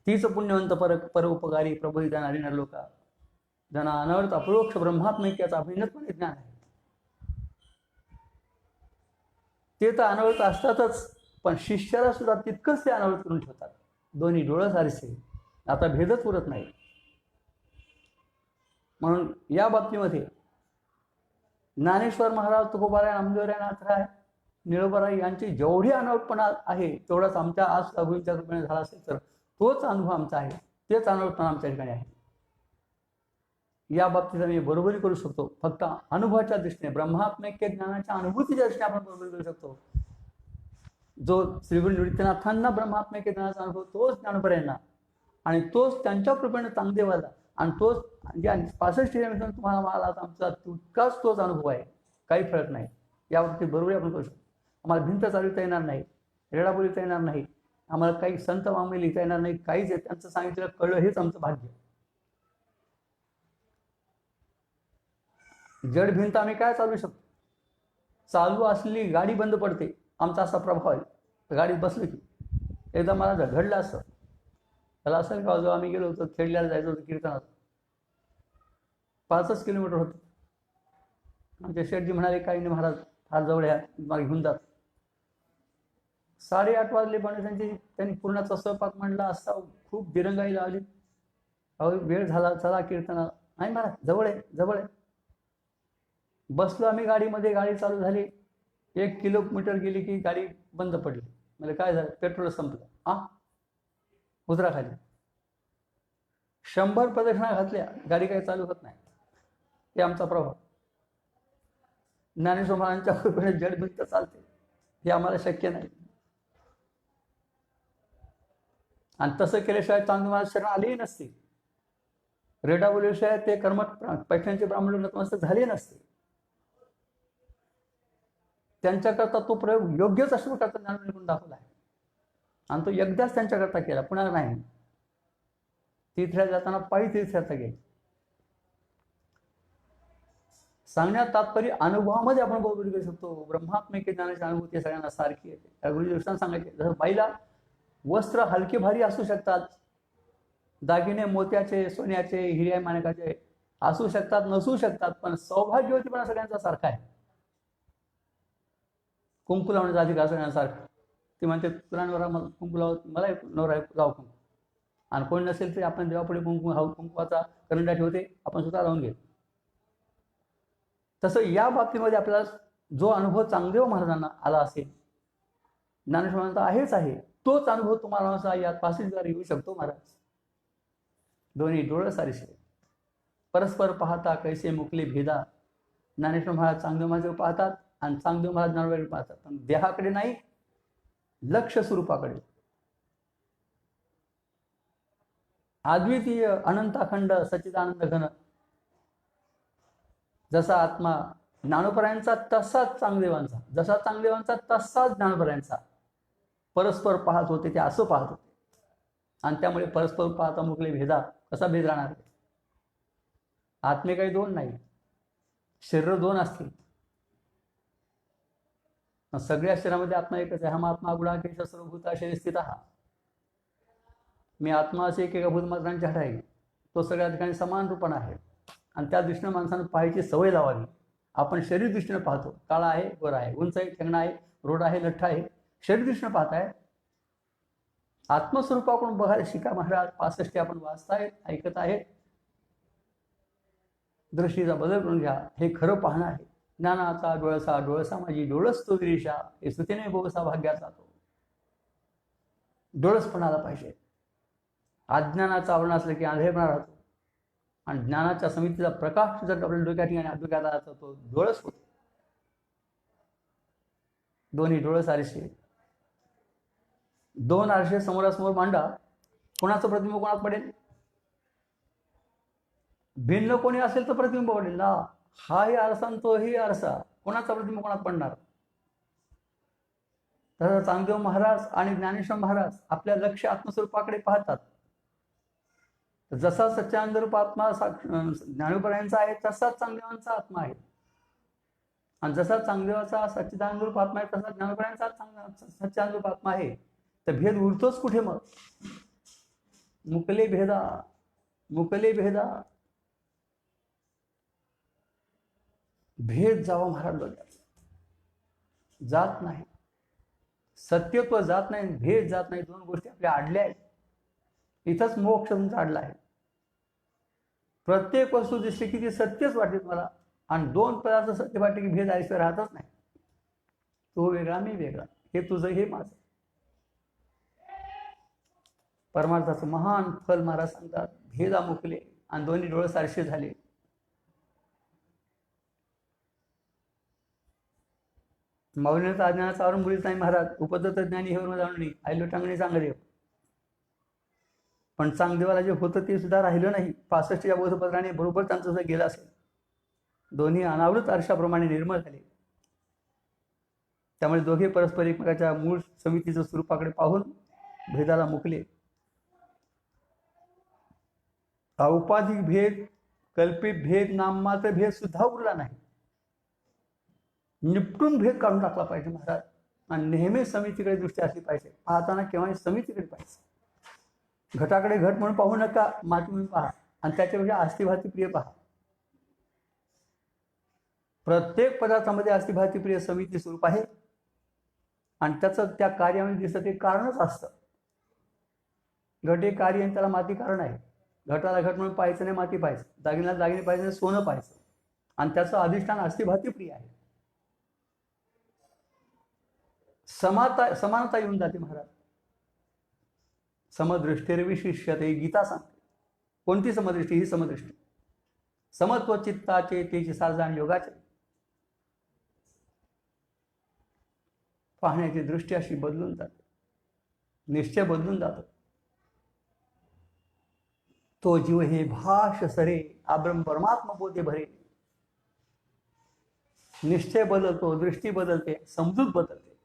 तीच पुण्यवंत परोपकारी प्रबोधित नारीनर लोका, ज्यांना अनवर्त अपरोक्ष ब्रह्मात्मिक्याचा अभिन्नत्वाने ज्ञान आहे. ते तर अनवर्त असतातच, पण शिष्याला सुद्धा तितकंच ते अनवर्त करून ठेवतात. दोन्ही डोळं सारसे, आता भेदच उरत नाही. म्हणून या बाबतीमध्ये ज्ञानेश्वर महाराज, तुकोबाराय, नामदेवराय, नाथराय, निळोबाराय यांची जेवढी अनवटपणा आहे तेवढाच आमच्या आज प्रभूंच्या कृपेने झाला असेल तर तोच अनुभव आमचा आहे, तेच अनवटपणा आमच्या ठिकाणी आहे. या बाबतीत आम्ही बरोबरी करू शकतो. फक्त अनुभवाच्या दृष्टीने, ब्रह्मात्मिक ज्ञानाच्या अनुभूतीच्या दृष्टीने आपण बरोबरी करू शकतो. जो श्रीगुरू निवृत्तीनाथांना ब्रह्मात्मिक ज्ञानाचा अनुभव, तोच ज्ञानोबरायांना, आणि तोच त्यांच्या कृपेने चांगदेवाला, आणि तोच ज्या 65 तुम्हाला मला आमचा तितकाच तोच अनुभव आहे, काही फरक नाही. या बाबतीत बरोबरी आपण करू शकतो. आम्हाला भिंत चालवता येणार नाही, रेडा बोलता येणार नाही, आम्हाला काही संत वाङ्मय लिहिता येणार नाही, काहीच आहे. त्यांचं सांगितलं कळलं हेच आमचं भाग्य. जड भिंत आम्ही काय चालवू शकतो? चालू असलेली गाडी बंद पडते, आमचा असा प्रभाव आहे. गाडीत बसलं की एकदा मला घडलं असं, त्याला असं का, जो आम्ही गेलो होतो खेळल्याला जायचं होतं कीर्तनात, 5 किलोमीटर होतं. आमचे शेठजी म्हणाले काही नाही महाराज, फार जवळ ह्या मागे घेऊन जात. 8:30 वाजले, पण त्यांनी पूर्णाचा स्वयंपाक म्हणला असता, खूप दिरंगाई लावली. अहो वेळ झाला, चला कीर्तनाला. नाही महाराज जवळ आहे जवळ आहे. बसलो आम्ही गाडीमध्ये, गाडी चालू झाली, 1 किलोमीटर गेली की गाडी बंद पडली. म्हणजे काय झालं, पेट्रोल संपलं. उतरा खाली. 100 प्रदक्षिणा घातल्या, गाडी काही चालू होत नाही. हे आमचा प्रभाव. ज्ञानेश्वर महाराजांच्या कृपेने जडभिंत चालते, हे आम्हाला शक्य नाही. आणि तसं केल्याशिवाय चांगली महाराज शरण आलेही नसते. रेडा बोलल्याशिवाय ते कर्मठ पैठणचे ब्राह्मण नतमस्तक झाले नसते. त्यांच्याकरता तो प्रयोग योग्यच अशा प्रकारचा ज्ञान निघून दाखवला आहे. आणि तो एकदाच त्यांच्याकरता केला, पुन्हा नाही. तीर्थला जाताना पायी तीर्थयात्रा गेली. सांगण्यात तात्पर्य अनुभवामध्ये आपण बरोबर करू शकतो. ब्रह्मात्मिक ज्ञानाची अनुभूती सगळ्यांना सारखी येते. त्या गुरुजी सांगायचे, जसं बाईला वस्त्र हलके भारी असू शकतात, दागिने मोत्याचे, सोन्याचे, हिऱ्या माणिकाचे असू शकतात, नसू शकतात, पण सौभाग्यवतीपणा सगळ्यांचा सारखा आहे. कुंकू लावण्याचा अधिकार सगळ्यांसारखा. ती म्हणते तुला नवरा कुंकू लाव, मला नवरा लाव कुंकू. आणि कोणी नसेल तरी आपण देवापुढे कुंकुवाचा करंडा ठेवते, आपण स्वतः लावून घेतो. तसं या बाबतीमध्ये आपल्याला जो अनुभव चांगदेव महाराजांना आला असेल, ज्ञानेश्वरांचा आहेच आहे, तोच अनुभव तुम्हाला या पासेजद्वारे येऊ शकतो महाराज. दोन्ही डोळं सारखे परस्पर पाहता कैसे मुकले भेदा. ज्ञानेश्वर महाराज चांगदेव महाराज पाहतात आणि चांगदेव महाराज ज्ञानोबाकडे पाहतात, पण देहाकडे नाही, लक्ष स्वरूपाकडे. अद्वितीय अनंताखंड सच्चिदानंद घन जसा आत्मा ज्ञानोबरायांचा तसाच चांगदेवांचा, जसा चांगदेवांचा तसाच ज्ञानोबरायांचा परस्पर पाहत होते, ते असं पाहत होते. आणि त्यामुळे परस्पर पाहता मुकले भेदा. कसा भेद राहणार? आत्मे काही दोन नाही, शरीर दोन असतील. सगळ्या शरीरामध्ये आत्मा एकच आहे. हम आत्मा गुणाकेश सर्वभूता शरीर स्थित. मी आत्मा असे एकेका भूतमात्रांची हट आहे, तो सगळ्या ठिकाणी समान रूपाने आहे. आणि त्या दृष्टीने माणसानं पाहायची सवय लावावी. आपण शरीर दृष्टीने पाहतो, काळा आहे, गोरा आहे, उंच आहे, ठेंगणा आहे, रोड आहे, लठ्ठ आहे, शरीर दृष्टीने पाहताय. आत्मस्वरूपाकडून बघायला शिका महाराज. 65 आपण वाचतायत, ऐकत आहेत. दृष्टीचा बदल करून घ्या. हे खरं पाहणं आहे. ज्ञानाचा डोळसा, डोळसा माझी डोळस तो विरिषा, हे स्तुतीने बोसा भाग्याचा तो. डोळस पण आला पाहिजे. अज्ञानाचं आवरण असलं की अंधेरपणा राहतो, आणि ज्ञानाच्या समितीचा प्रकाश जर आपल्या डोक्या ठिकाणी अद्वैतात आला तर तो डोळस होतो. दोन्ही डोळस आरशे, दोन आरशे समोरासमोर मांडा, कोणाचं प्रतिबिंब कोणात पडेल? भिन्न कोणी असेल तर प्रतिबिंब पडेल ना. हाही आरसा आणि तोही आरसा, कोणाचा प्रतिबिंब कोणात पडणार? तर चांगदेव महाराज आणि ज्ञानेश्वर महाराज आपल्या लक्ष आत्मस्वरूपाकडे पाहतात. जसा सच्चिदानंद रूप आत्मा ज्ञानोबरायांचा आहे, तसाच चांगदेवांचा आत्मा आहे. आणि जसा चांगदेवाचा सच्चिदानंद रूप आत्मा आहे, तसा ज्ञानोबरायांचा सच्चिदानंद रूप आत्मा आहे. तर भेद उरतोच कुठे मग? मुकले भेदा, मुकले भेदा. भेद जावा महाराज डोक्यात जात नाही. सत्यत्व जात नाही, भेद जात नाही. दोन गोष्टी आपल्या आडल्या आहेत. इथंच मोक्ष तुमचा अडला आहे. प्रत्येक वस्तू दिसली की ती सत्यच वाटते तुम्हाला, आणि दोन पदार्थ सत्य वाटते की भेद आयुष्य राहतच नाही. तो वेगळा, मी वेगळा, हे तुझं, हे माझं. परमार्थाचं महान फल महाराज सांगतात. भेदा मुकले आणि दोन्ही डोळे सारखे झाले. मौल्याचा अज्ञानाचा आवरण बुडीत नाही महाराज. उपदत्त ज्ञानी हे जाणणी आयलो टांगणे चांगदेव. पण चांगदेवाला जे होतं ते सुद्धा राहिलं नाही. 65 बोधपत्राने बरोबर त्यांचं जर गेलं असेल. दोन्ही अनावृत आरशाप्रमाणे निर्मळ झाले. त्यामुळे दोघे परस्पर एकमेकाच्या मूळ समितीचं स्वरूपाकडे पाहून भेदाला मुकले. औपाधिक भेद, कल्पित भेद, नाममात्र भेद सुद्धा उरला नाही. निपटून भेद काढून टाकला पाहिजे महाराज. आणि नेहमी समितीकडे दृष्टी असली पाहिजे. पाहताना केव्हाही समितीकडे पाहिजे. घटाकडे घट म्हणून पाहू नका, माती म्हणून पहा. आणि त्याच्यापेक्षा अस्थिभाती प्रिय पहा. प्रत्येक पदार्थामध्ये अस्थिभाती प्रिय समिती स्वरूप आहे. आणि त्याचं त्या कार्यामध्ये दिसतं ते कारणच असतं. घट हे कार्य आणि त्याला माती कारण आहे. घटाला घट म्हणून पाहायचं नाही, माती पाहायचं, दागिन्याला दागिने पाहायचं नाही, सोनं पाहायचं. आणि त्याचं अधिष्ठान अस्थिभाती प्रिय आहे. समानता येऊन जाते महाराज. समदृष्टीर्विशिष्यते, गीता सांगते. कोणती समदृष्टी? ही समदृष्टी समत्व चित्ताचे तेची सारजाण योगाचे. पाहण्याची दृष्टी अशी बदलून जाते, निश्चय बदलून जातो. तो जीव हे भाष सरे, आब्रह्म परमात्मा बोधे भरे. निश्चय बदलतो, दृष्टी बदलते, समजूत बदलते.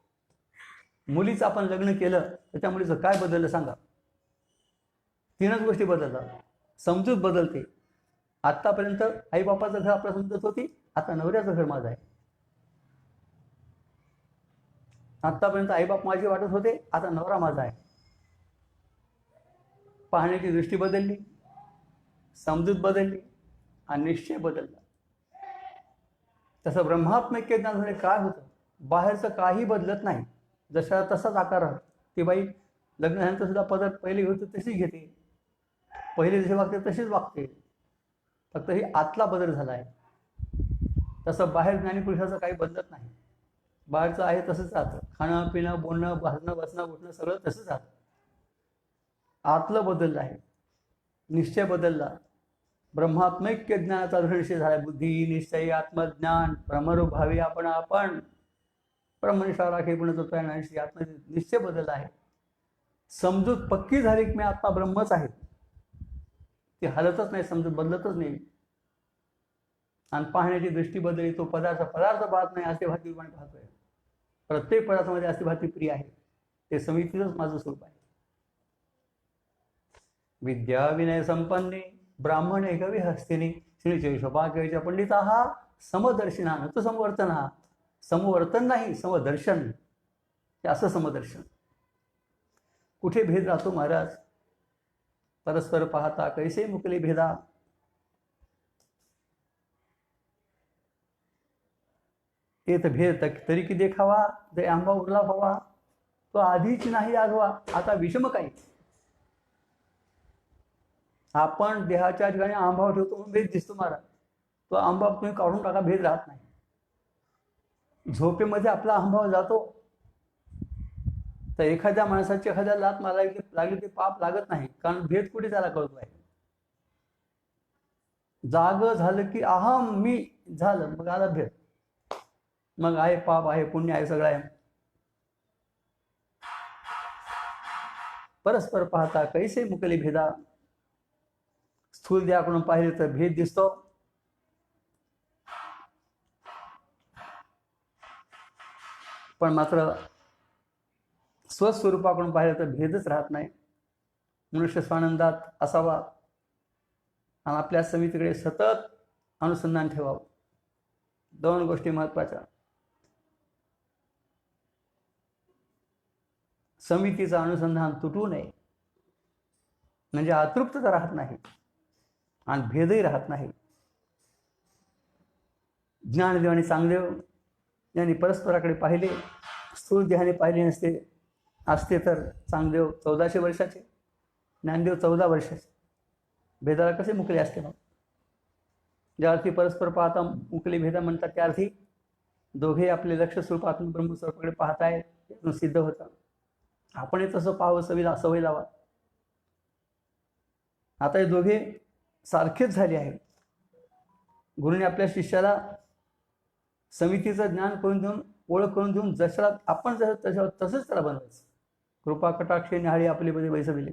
मुलीचं आपण लग्न केलं तर त्या मुलीचं काय बदललं सांगा? तीनच गोष्टी बदलतात. समजूत बदलते. आतापर्यंत आई बापाचं घर आपल्या समजत होती, आता नवऱ्याचं घर माझं आहे. आतापर्यंत आई बाप माझी वाटत होते, आता नवरा माझा आहे. पाहण्याची दृष्टी बदलली, समजूत बदलली आणि निश्चय बदलला. तसं ब्रह्मात्मिक ज्ञान झाले काय होतं? बाहेरचं काही बदलत नाही, जशा तसाच आकार राहतो. ती बाई लग्न झाल्यानंतर सुद्धा पदर पहिले होते तशीच घेते, पहिले जशी वागते तशीच वागते, फक्त ही आतला बदल झाला आहे. तसं बाहेर ज्ञानीपुरुषाचं काही बदलत नाही. बाहेरचं आहे तसंच राहतं, खाणं पिणं बोलणं भासणं बसणं उठणं सगळं तसंच राहतं. आतलं बदललं आहे, निश्चय बदलला. ब्रह्मात्मैक्य ज्ञानाचा दृढनिश्चय झाला. बुद्धी निश्चय आत्मज्ञान ब्रह्मरूप आपण आपण ब्रह्मनिष्ठा राखे गुणतत्व निश्चय बदलला आहे. समजूत पक्की झाली की मी आत्मा ब्रह्मच आहे, ती हलतच नाही, समजूत बदलतच नाही. आणि पाहण्याची दृष्टी बदलली. तो पदार्थ पाहत नाही, अस्थिभातीपणे पाहतोय. प्रत्येक पदार्थामध्ये अस्थिभाती प्रिय आहे. ते समितीचंच माझं स्वरूप आहे. विद्या विनय संपन्ने ब्राह्मणे कवी हस्तिनी श्री शोभाग्य पंडिता हा समदर्शिना न तो समवर्तन. हा समवर्तन नाही, समदर्शन. हे असं समदर्शन. कुठे भेद राहतो महाराज? परस्पर पाहता कैसे मुकले भेदा. तेथ भेद तरी की देखावा, जे आंबा उरला व्हावा, तो आधीच नाही आगवा, आता विषम काही. आपण देहाच्या ठिकाणी आंबा ठेवतो म्हणून भेद दिसतो महाराज. तो आंबा तुम्ही काढून टाका, भेद राहत नाही. झोपेमध्ये आपला आंबा जातो, तर एखाद्या माणसाची एखाद्या लात लागली ते पाप लागत नाही, कारण भेद कुठे त्याला कळतो आहे. जाग झालं की अहम मी झालं, मग आला भेद. मग आहे पाप, आहे पुण्य, आहे सगळं आहे. परस्पर पाहता कैसे मुकले भेदा. स्थूल देहाकडून पाहिले तर भेद दिसतो, पण मात्र स्वस्वरूपाकडून पाहिलं तर भेदच राहत नाही. मनुष्य स्वानंदात असावा आणि आपल्या समितीकडे सतत अनुसंधान ठेवावं. दोन गोष्टी महत्वाच्या. समितीचं अनुसंधान तुटू नये, म्हणजे अतृप्तता राहत नाही आणि भेदही राहत नाही. ज्ञानदेव आणि चांगदेव यांनी परस्पराकडे पाहिले. स्थूल देहाने पाहिले असते तर चांगदेव 1400 वर्षाचे, ज्ञानदेव 14 वर्षाचे. भेदाला कसे मुकले असते? मग ज्या अर्थी परस्पर पाहता मुकले भेदा म्हणतात, त्या अर्थी दोघे आपले लक्ष स्वरूपातून ब्रह्मस्वरूपाकडे पाहतायत, यातून सिद्ध होतं. आपण तसं पाहावं, सवय लावा. आता हे दोघे सारखेच झाले आहेत. गुरुने आपल्या शिष्याला समितीचं ज्ञान करून देऊन, ओळख करून देऊन, जशाला आपण जसं तसंच त्याला बनवायचं. कृपा कटाक्षे न्याहाळी आपले मध्ये बैसविले.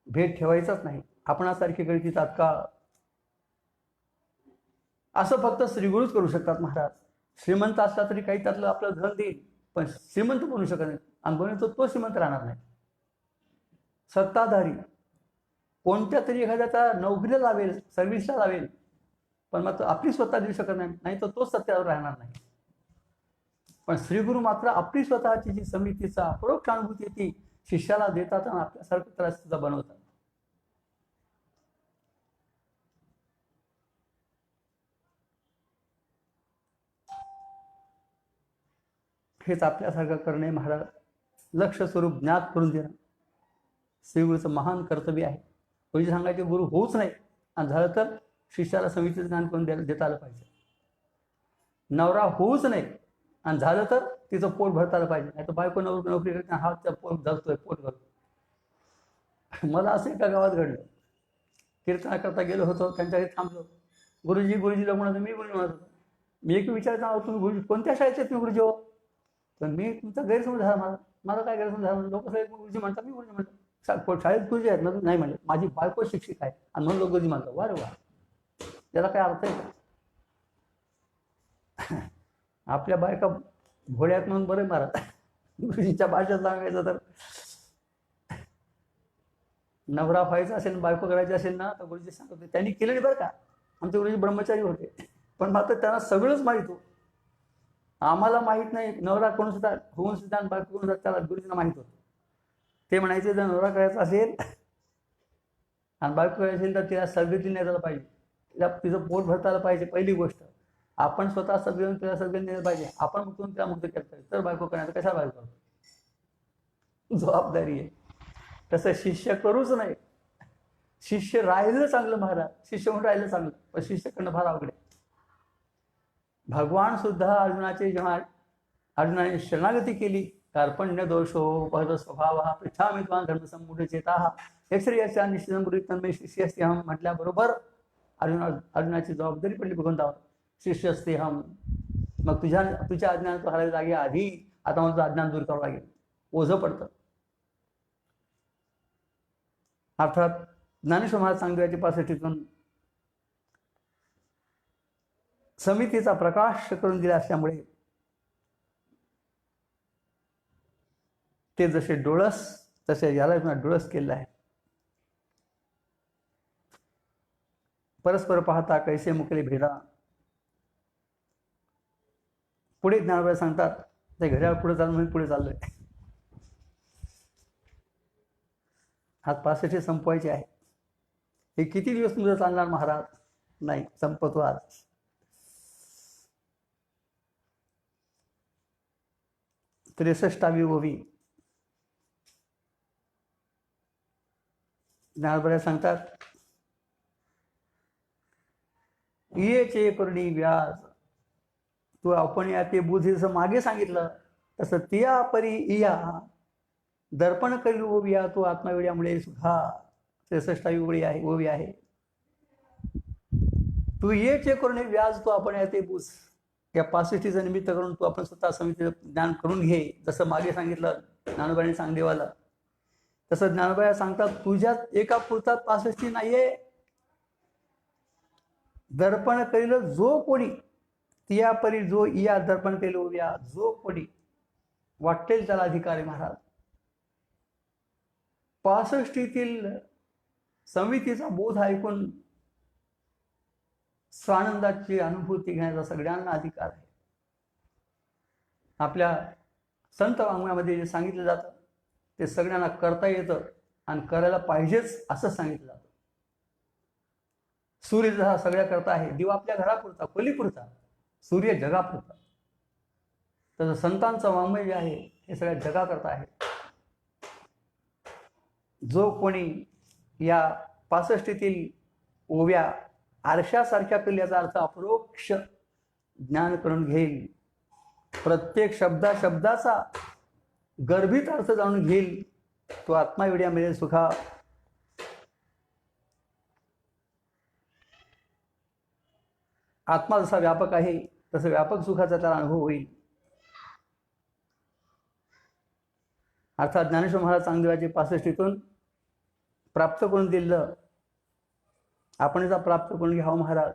भेद ठेवायचाच नाही. आपणासारखी गळती तात्काळ असं फक्त श्रीगुरूच करू शकतात महाराज. श्रीमंत असला तरी काही त्यातलं आपलं धन देईल, पण श्रीमंत बनू शकत नाही. आणि बनवतो तो श्रीमंत राहणार नाही. सत्ताधारी कोणत्या तरी एखाद्याचा नोकरीला लावेल, सर्व्हिसला लावेल, पण मात्र आपली स्वतः देऊ शकत नाही, तर तोच सत्यावर राहणार नाही. पण श्रीगुरु मात्र आपली स्वतःची जी समितीचा अपरोक्ष अनुभूती ती शिष्याला देतात आणि आपल्यासारखं त्याला सुद्धा बनवतात. हेच आपल्यासारखं करणे महाराज. लक्ष स्वरूप ज्ञात करून देणं. श्रीगुरूचं महान कर्तव्य आहे. गुरुजी सांगायचे गुरु होऊच नाही, आणि झालं तर शिष्याला समितीचं ज्ञान करून देता आलं पाहिजे. नवरा होऊच नाही, आणि झालं तर तिचं पोट भरता आलं पाहिजे. नाही तर बायको नोकरी करते, हा त्या पोट धरतोय, पोट भरतो. मला असं एका गावात घडलं. कीर्तना करता गेलो होतो, त्यांच्या घरी थांबलो. गुरुजीला म्हणत, मी गुरुजी म्हणत होतो. मी एक विचारता, तुम्ही गुरुजी कोणत्या शाळेचे तुम्ही गुरुजी हो? तर मी तुमचा गैरसमज झाला. माझा काय गैरसमज झाला? लोक सगळे गुरुजी म्हणतात, मी गुरुजी म्हणतो. शाळेत गुरुजी आहेत ना? नाही म्हणले, माझी बायको शिक्षिक आहे आणि म्हणून लोक गुरुजी म्हणतात. वा रे वा, त्याला काय अर्थ आहे का? आपल्या बायका भोळ्यात म्हणून बरे मारत. गुरुजीच्या भाषेत सांगायचं तर नवरा व्हायचा असेल, बायको करायची असेल ना, तर गुरुजी सांगत होते. त्यांनी केलं नाही बरं का, आमचे गुरुजी ब्रह्मचारी होते, पण मात्र त्यांना सगळंच माहीत होतं. आम्हाला माहीत नाही नवरा कोण सुद्धा होऊन सुद्धा बायको कोण सुद्धा, त्याला गुरुजींना माहीत होतं. ते म्हणायचे जर नवरा करायचा असेल आणि बायको करायची असेल तर तिला सद्गती नाही झालं पाहिजे, तिचं पोट भरता आलं पाहिजे. पहिली गोष्ट आपण स्वतः सद्गती तिला सद्गती नेलं पाहिजे. आपण मुक्त तिला मुक्त केलं पाहिजे, तर बायको करायचं. कशा बायको जबाबदारी आहे. तसं शिष्य करूच नाही. शिष्य राहिलं चांगलं महाराज, शिष्य म्हणून राहिलं चांगलं, पण शिष्य करणं फार अवघड आहे. भगवान सुद्धा अर्जुनाचे जेव्हा अर्जुनाने शरणागती केली, कार्पण्य दोषो उपहत स्वभाव पृथ्वी त्वां धर्मसम्मूढ चेता यश्रेयस्या निश्चितं गुरु तन्मे शिष्यस्ते हम म्हटल्याबरोबर अर्जुनाची जबाबदारी पडली भगवंतावर. शिष्यस्ते हम, मग तुझ्या अज्ञान तो हरायला जागे आधी आता मला अज्ञान दूर करावं लागेल, ओझं पडतं. अर्थात ज्ञानेश्वर महाराज सांगण्याचे पासष्टीतून समितीचा प्रकाश करून दिला असल्यामुळे ते जसे डोळस तसे याला डोळस केलेलं आहे. परस्पर पाहता कैसे मुकले भेदा. पुढे ज्ञानोबा सांगतात, ते घड्याळ पुढे चालून म्हणून पुढे चाललोय. आज 65 संपवायचे आहे. हे किती दिवस तुझं चालणार महाराज? नाही, संपतो आज. त्रेसष्टावी ओवी ज्ञानोबा सांगतात, इयेचे करुणी व्याज. तू आपण या ते बुद्धी जसं मागे सांगितलं तसं तिया परी इया दर्पण करील ओविया तू आत्मावेड्यामुळे सुद्धा. 63वी ओवी आहे. तू इयेचे करुणी व्याज तू आपण या ते बुझ. या 65चं निमित्त करून तू आपण स्वतः समितीचं ज्ञान करून घे. जसं मागे सांगितलं ज्ञानोबाने सांगदेवाला, तसं ज्ञानोबा सांगतात तुझ्यात एका पुरता 65 नाहीये. दर्पण करील जो कोणी तिया परी जो इया दर्पण केलो उभ्या, जो कोणी वाटेल त्याला अधिकार आहे महाराज. 65तील समितीचा बोध ऐकून स्वानंदाची अनुभूती घेण्याचा सगळ्यांना अधिकार आहे. आपल्या संत वाङ्मयामध्ये जे सांगितलं जातं ते सगळ्यांना करता येतं आणि करायला पाहिजेच असं सांगितलं जातं. सूर्य जसा सगळ्या करता आहे, दिवा आपल्या घरापुरता खोलीपुरता, सूर्य जगापुरता, तसं संतांचं वाङ्मय जे आहे हे सगळ्या जगाकरता आहे. जो कोणी या 65तील ओव्या आरशासारख्या पिल्याचा अर्थ अपरोक्ष ज्ञान करून घेईल, प्रत्येक शब्दाचा गर्भित अर्थ जाणून घेईल, तो आत्मावेड्या मिळेल सुखा. आत्मा जसा व्यापक आहे तसं व्यापक सुखाचा त्याला अनुभव होईल. अर्थात ज्ञानेश्वर महाराज चांगदेवाचे 65तून प्राप्त करून दिलं, आपण याचा प्राप्त करून घ्यावं महाराज.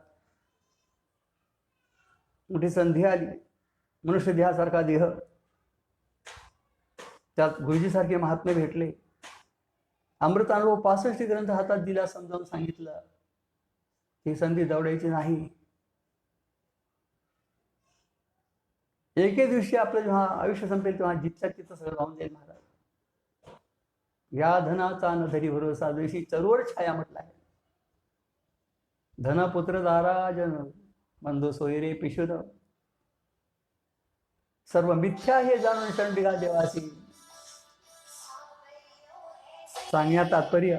मोठी संधी आली, मनुष्य देहासारखा देह, त्यात गुरुजीसारखे महात्मे भेटले, अमृतानुभव 65 ग्रंथ हातात दिला, समजावून सांगितलं. ही संधी दवडायची नाही. एके दिवशी आपलं जेव्हा आयुष्य संपेल तेव्हा जिथल्या तिथं सगळं राहून जाईल महाराज. या धनाचा न धरी भरोसा, जशी चरवड छाया म्हटलं आहे. धनपुत्र दाराजन बंधू सोयरे पिशुर, सर्व मिथ्या हे जाणून शंडिगा देवासी. सांगण्यात तात्पर्य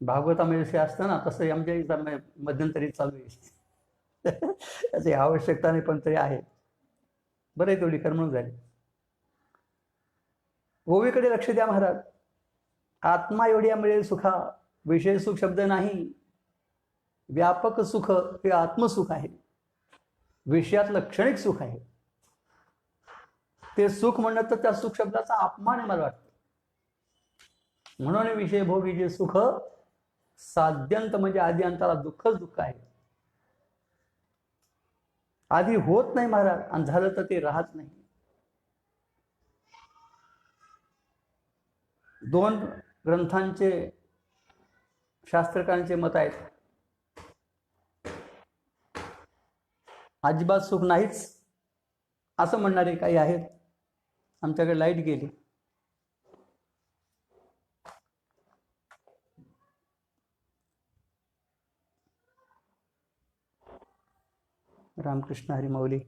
भागवतामध्ये असतं ना, तसं आमच्या इथं मध्यंतरी चालू आहे. त्याची आवश्यकता नाही, पण तरी आहे. बरं आहे, तेवढी करमणूक झाली. ओवीकडे लक्ष द्या महाराज. आत्मा एवढी मिळेल सुखा, विषय सुख शब्द नाही. व्यापक सुख हे आत्मसुख आहे. विषयातलं क्षणिक सुख आहे. ते सुख म्हणत तर त्या सुख शब्दाचा अपमान आहे मला वाटतं. म्हणून विषय भोगी जे सुख साध्यंत म्हणजे आधी अंताला दुःखच दुःख आहे. आधी होत नाही महाराज, आणि झालं तर ते राहत नाही. दोन ग्रंथांचे शास्त्रकारांचे मत आहेत. अजिबात सुख नाहीच असं म्हणणारे काही आहेत. आमच्याकडे लाईट गेली. रामकृष्ण हरी माऊली.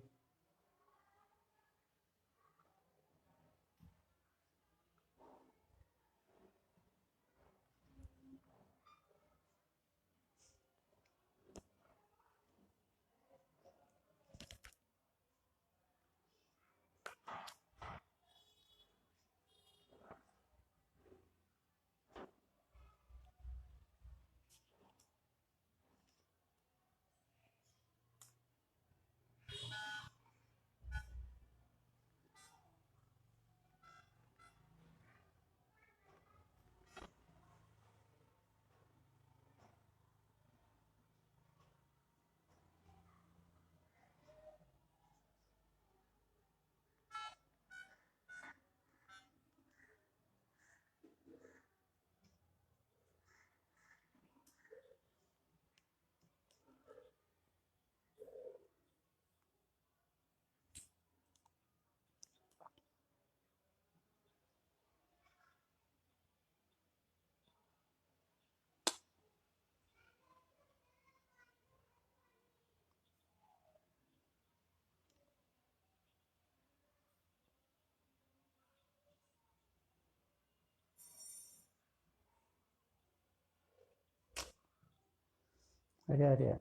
अरे अरे,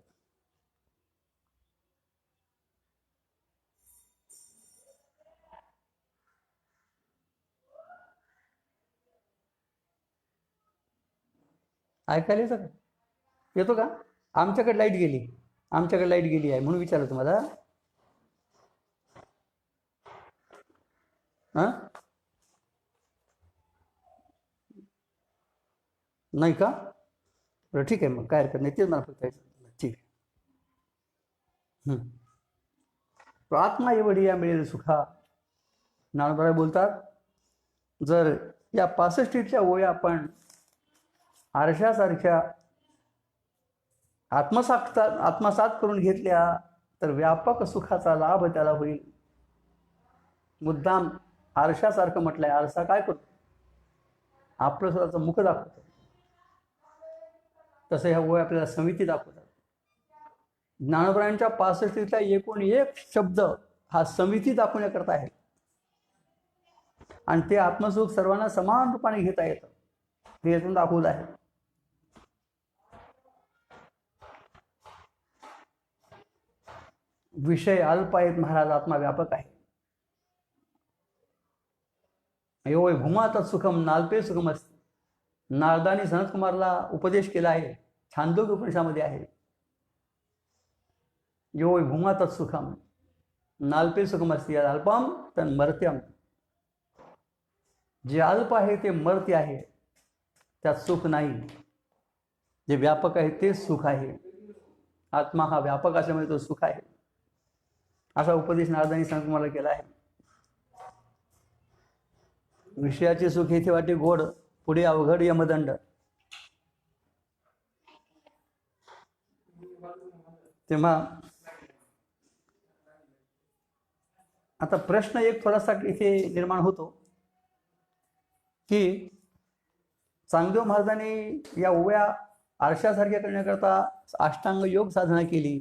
ऐकायला येतं का? येतो का? आमच्याकडे लाईट गेली. आमच्याकडे लाईट गेली आहे म्हणून विचारलं तुम्हाला. हां, नाही का? बरं ठीक आहे, मग काय हरकत नाही. तेच मला फक्त ठीक आहे. आत्मा एवढी या मिळेल सुखा. नानबाई बोलतात, जर या 65च्या ओव्या आपण आरशासारख्या आत्मसात करून घेतल्या तर व्यापक सुखाचा लाभ त्याला होईल. मुद्दाम आरशासारखं म्हटलंय. आरसा काय करतो? आपलं स्वतःचं मुख दाखवतो. तसं ह्या ओव्या आपल्याला समिती दाखवतात. ज्ञानोबरायांच्या 65तल्या एकूण एक शब्द हा समिती दाखवण्याकरता आहे. आणि ते आत्मसुख सर्वांना समान रूपाने घेता येतं, हे यातून दाखवलं आहे. विषय अल्प आहेत महाराज, आत्मा व्यापक आहे. यो भूमात सुखम नाल्पे सुखम असते. नारदानी सनत कुमारला उपदेश केला आहे, छांदोग्य उपनिषदामध्ये आहे. यो भूमात सुखम नाल्पे सुखम असते. अल्पम तन मर्त्यम. जे अल्प आहे ते मर्त्य आहे, त्यात सुख नाही. जे व्यापक आहे तेच सुख आहे. आत्मा हा व्यापक असल्यामुळे तो सुख आहे. असा उपदेश नारदांनी सनत कुमारला केला आहे. विषयाचे सुख इथे वाटे गोड, पुढे अवघड यमदंड. तेव्हा आता प्रश्न एक थोडासा इथे निर्माण होतो की चांगदेव महाराजांनी या उभ्या आरशासारख्या करण्याकरता अष्टांग योग साधना केली,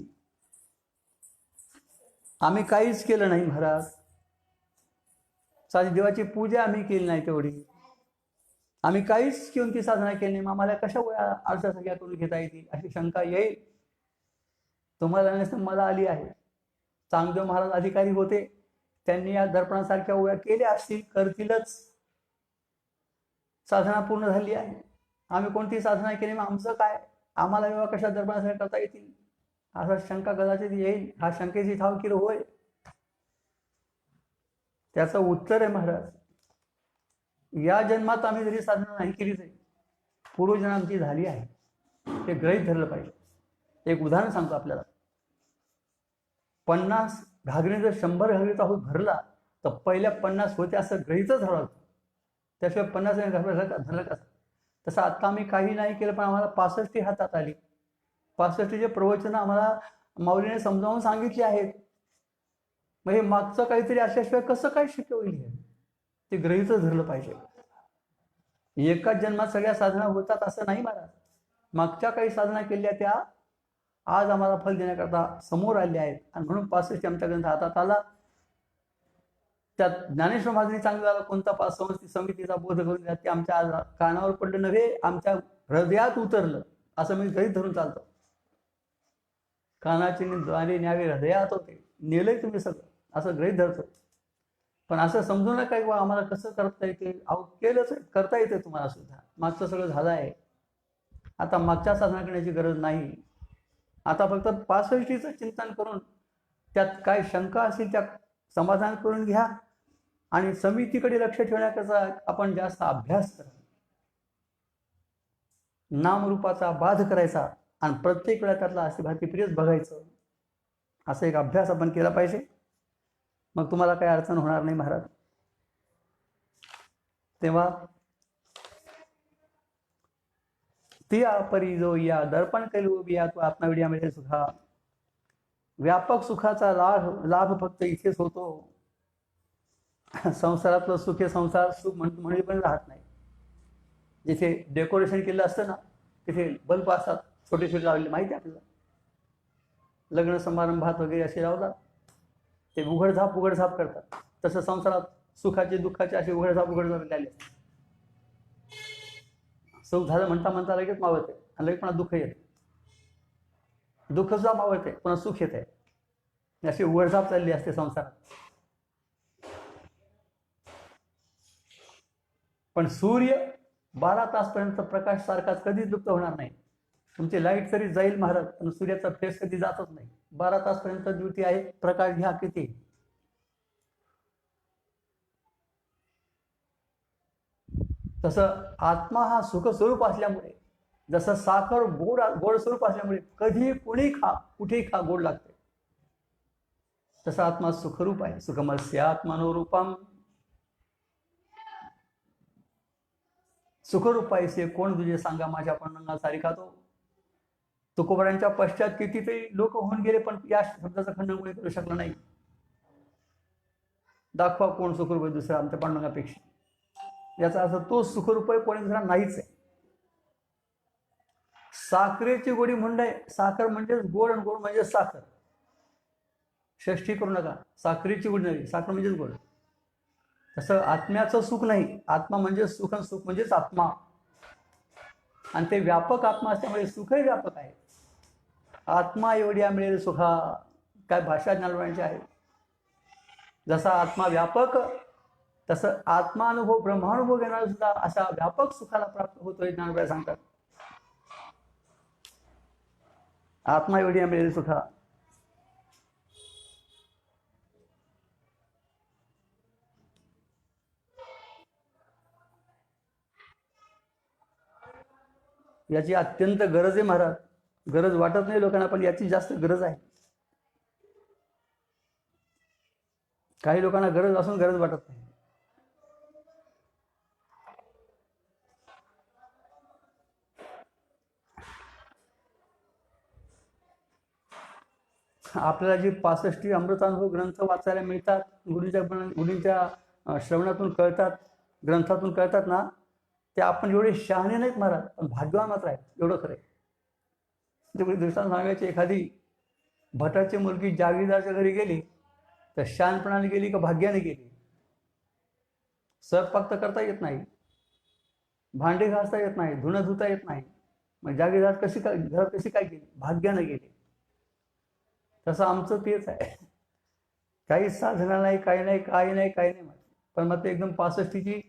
आम्ही काहीच केलं नाही महाराज, साधी देवाची पूजा आम्ही केली नाही, तेवढी आम्ही काहीच कोणती साधना केली नाही, आम्हाला कशा उभ्या आरशासारख्या करून घेता येतील अशी शंका येईल. तुम्हाला नसतं मला आली आहे. चांगदेव महाराज अधिकारी होते, त्यांनी या दर्पणासारख्या उभ्या केल्या असतील, करतीलच, साधना पूर्ण झाली आहे. आम्ही कोणती साधना केली, मग आमचं काय, आम्हाला एवढा कशा दर्पणासारख्या करता येतील असा शंका कदाचित येईल. हा शंकेची ठाव केलं होय. त्याचं उत्तर आहे महाराज, या जन्मात आम्ही जरी साधना नाही केली तरी पूर्वजन्म आमची झाली आहे, ते गृहीत धरलं पाहिजे. एक उदाहरण सांगतो आपल्याला. 50 घागरी जर 100 घागरीचा होत भरला तर पहिल्या 50 होते असं गृहीतच धरावं, त्याशिवाय 50 धरलं कसं. तसं आता आम्ही काही नाही केलं, पण आम्हाला 65 हातात आली. 65 प्रवचन आम्हाला माऊलीने समजावून सांगितले आहेत. मग हे मागचं काहीतरी असल्याशिवाय कसं काय शक्य होईल, ते गृहीतच धरलं पाहिजे. एकाच जन्मात सगळ्या साधना होतात असं नाही महाराज. मागच्या काही साधना केल्या त्या आज आम्हाला फल देण्याकरता समोर आले आहेत, आणि म्हणून 65 आमच्या ग्रंथ हातात आला. त्यात ज्ञानेश्वर महाराजांनी चांगला कोणता समितीचा बोध करून दिला, ते आमच्या कानावर पडलं नव्हे, आमच्या हृदयात उतरलं, असं मी गृहीत धरून चालतो. कानाचे द्वारे न्यावे हृदयात होते, नेलंय तुम्ही सगळं असं गृहीत धरतो. पण असं समजू नका की आम्हाला कसं करता येते, केलंच, करता येते तुम्हाला सुद्धा. मागचं सगळं झालं आहे, आता मागच्या साधना करण्याची गरज नाही. आता फक्त 65चं चिंतन करून त्यात काय शंका असेल त्या समाधान करून घ्या, आणि समितीकडे लक्ष ठेवण्याकरता आपण जास्त अभ्यास करा. नामरूपाचा बाध करायचा आणि प्रत्येक वेळा त्यातला असे भारतीप्रियच बघायचं, असा एक अभ्यास आपण केला पाहिजे. मग तुम्हाला काही अडचण होणार नाही महाराज. तेव्हा ती परी जो या दर्पण केली उभी या तो आत्मविड्यामध्ये सुद्धा व्यापक सुखाचा लाभ फक्त इथेच होतो. संसारातलं सुख हे संसार सुख म्हणजे पण राहत नाही. जिथे डेकोरेशन केलं असतं ना, तिथे बल्ब असतात छोटे छोटे लावलेले, माहिती आहे आपल्याला, लग्न समारंभात वगैरे असे लावतात, ते उघडझाप करतात. तसं संसारात सुखाचे दुःखाचे असे उघडझाप लागले. सुख झालं म्हणता म्हणता लगेच मावळते, आणि लगेच पुन्हा दुःख येते, दुःख सुद्धा मावळते, पुन्हा सुख येते, अशी उघडझाप चालली असते संसारात. पण सूर्य 12 तासपर्यंत प्रकाश सारखाच कधीच लुप्त होणार नाही. तुमची लाईट तरी जाईल महाराज, पण सूर्याचा फेस कधी जातच नाही. 12 तासपर्यंत ड्युटी आहे, प्रकाश घ्या किती. तसं आत्मा हा सुख स्वरूप असल्यामुळे, जसं साखर गोड स्वरूप असल्यामुळे कधी कुणी खा कुठेही खा गोड लागते, तसं आत्मा सुखरूप आहे. सुखमस्य आत्मानुरूपम सुखरूप आहे कोण तुझे सांगा माझ्या पंडंगा सारिखा तो. तुकोबरांच्या पश्चात कितीतरी लोक होऊन गेले, पण या शब्दाचा खंडन कोणी करू शकलं नाही. दाखवा कोण सुखरूप आहे दुसरा आमच्या पांडुरंगापेक्षा. याचा अर्थ तो सुखरूप आहे, कोणी दुसरा नाहीच आहे. साखरेची गोडी म्हणणं आहे, साखर म्हणजेच गोड, आणि गोड म्हणजे साखर. षष्ठी करू नका, साखरेची गोडी नाही, साखर म्हणजेच गोड. तसं आत्म्याचं सुख नाही, आत्मा म्हणजे सुख, आणि सुख म्हणजेच आत्मा, आणि ते व्यापक आत्मा असल्यामुळे सुखही व्यापक आहे. आत्मा एवढ्या मिळेल सुखा, काय भाषा ज्ञानवांची आहे. जसा आत्मा व्यापक, तसं आत्मानुभव ब्रह्मानुभव घेणारा सुद्धा अशा व्यापक सुखाला प्राप्त होतोय. ज्ञानवान सांगतात आत्मा एवढी मिळेल सुखा. याची अत्यंत गरज आहे महाराज. गरज वाटत नाही लोकांना, पण याची जास्त गरज आहे. काही लोकांना गरज असून गरज वाटत नाही. आपल्याला जे 65 अमृतानुभव ग्रंथ वाचायला मिळतात, गुरूंच्या श्रवणातून कळतात, ग्रंथातून कळतात ना, ते आपण एवढे शहाणे नाहीत महाराज, पण भाग्यवान मात्र आहेत, एवढं खरं आहे. त्यामुळे दृष्टांत सांगायची, एखादी भटाची मुलगी जागीरदारच्या घरी गेली तर शहाणपणाने गेली का भाग्याने गेली? स्वयंपाक तर करता येत नाही, भांडे घासता येत नाही, धुणं धुता येत नाही, मग जागीरदार घरात कशी काय गेली? भाग्याने गेली. तसं आमचं तेच आहे. काही साधना नाही, काही नाही, पण मग ते एकदम 65ची